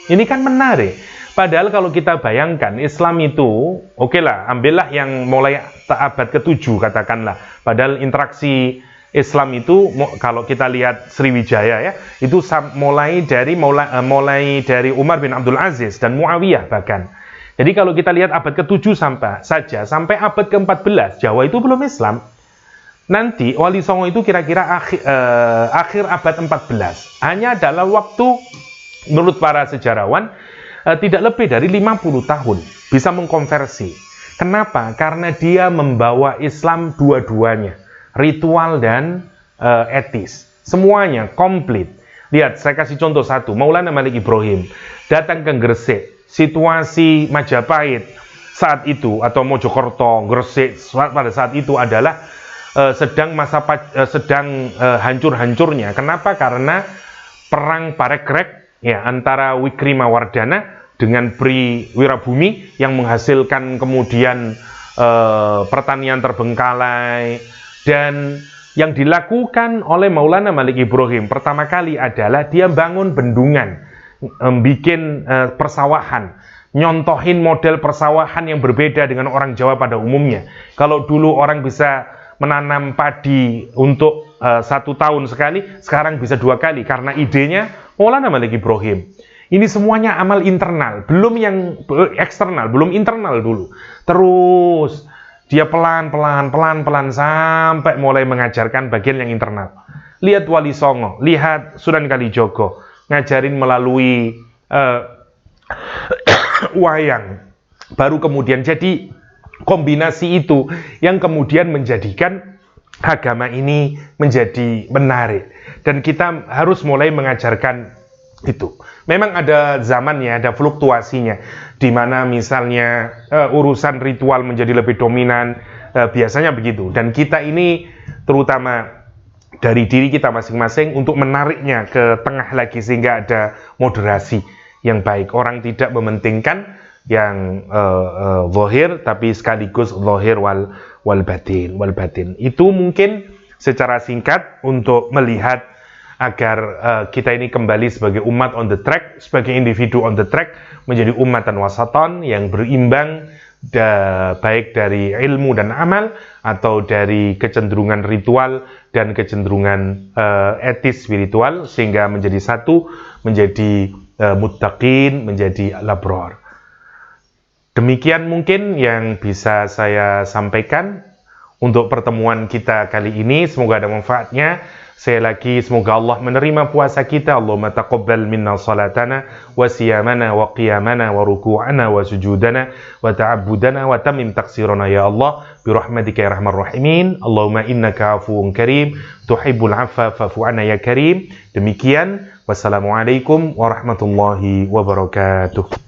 Ini kan menarik. Padahal kalau kita bayangkan Islam itu, oke lah, ambillah yang mulai abad ke-7 katakanlah. Padahal interaksi Islam itu, kalau kita lihat Sriwijaya ya, itu mulai dari Umar bin Abdul Aziz dan Muawiyah bahkan. Jadi kalau kita lihat abad ke-7 sampai abad ke-14, Jawa itu belum Islam. Nanti Wali Songo itu kira-kira akhir abad 14. Hanya dalam waktu, menurut para sejarawan, tidak lebih dari 50 tahun bisa mengkonversi. Kenapa? Karena dia membawa Islam dua-duanya, ritual dan etis. Semuanya komplit. Lihat, saya kasih contoh satu. Maulana Malik Ibrahim datang ke Gresik. Situasi Majapahit saat itu atau Mojokerto, Gresik pada saat itu adalah sedang hancur-hancurnya. Kenapa? Karena perang Parekrek ya antara Wikrimawardhana dengan Pri Wirabumi yang menghasilkan kemudian pertanian terbengkalai, dan yang dilakukan oleh Maulana Malik Ibrahim pertama kali adalah dia bangun bendungan, bikin persawahan, nyontohin model persawahan yang berbeda dengan orang Jawa pada umumnya. Kalau dulu orang bisa menanam padi untuk 1 tahun sekali, sekarang bisa 2 kali karena idenya Maulana Malik Ibrahim. Ini semuanya amal internal, belum yang eksternal, belum internal dulu. Terus dia pelan-pelan sampai mulai mengajarkan bagian yang internal. Lihat Wali Songo, lihat Sunan Kalijogo, ngajarin melalui wayang. Baru kemudian jadi kombinasi itu yang kemudian menjadikan agama ini menjadi menarik. Dan kita harus mulai mengajarkan itu. Memang ada zamannya, ada fluktuasinya, di mana misalnya urusan ritual menjadi lebih dominan, biasanya begitu. Dan kita ini terutama dari diri kita masing-masing untuk menariknya ke tengah lagi sehingga ada moderasi yang baik. Orang tidak mementingkan yang zahir tapi sekaligus zahir wal batin. Itu mungkin secara singkat untuk melihat agar kita ini kembali sebagai umat on the track, sebagai individu on the track, menjadi umatan wasaton yang berimbang, baik dari ilmu dan amal atau dari kecenderungan ritual dan kecenderungan etis spiritual, sehingga menjadi satu, menjadi muttaqin, menjadi labrar. Demikian mungkin yang bisa saya sampaikan untuk pertemuan kita kali ini. Semoga ada manfaatnya. Sekali lagi, semoga Allah menerima puasa kita. Allahumma taqabbal minna salatana, wa siyamana, wa qiyamana, wa ruku'ana, wa sujudana, wa ta'abbudana, wa tamim taksirana ya Allah. Birahmatika ya rahmar rahimin. Allahumma innaka afuun karim, tuhibbul afwa fa'fu anna ya karim. Demikian, wassalamualaikum warahmatullahi wabarakatuh.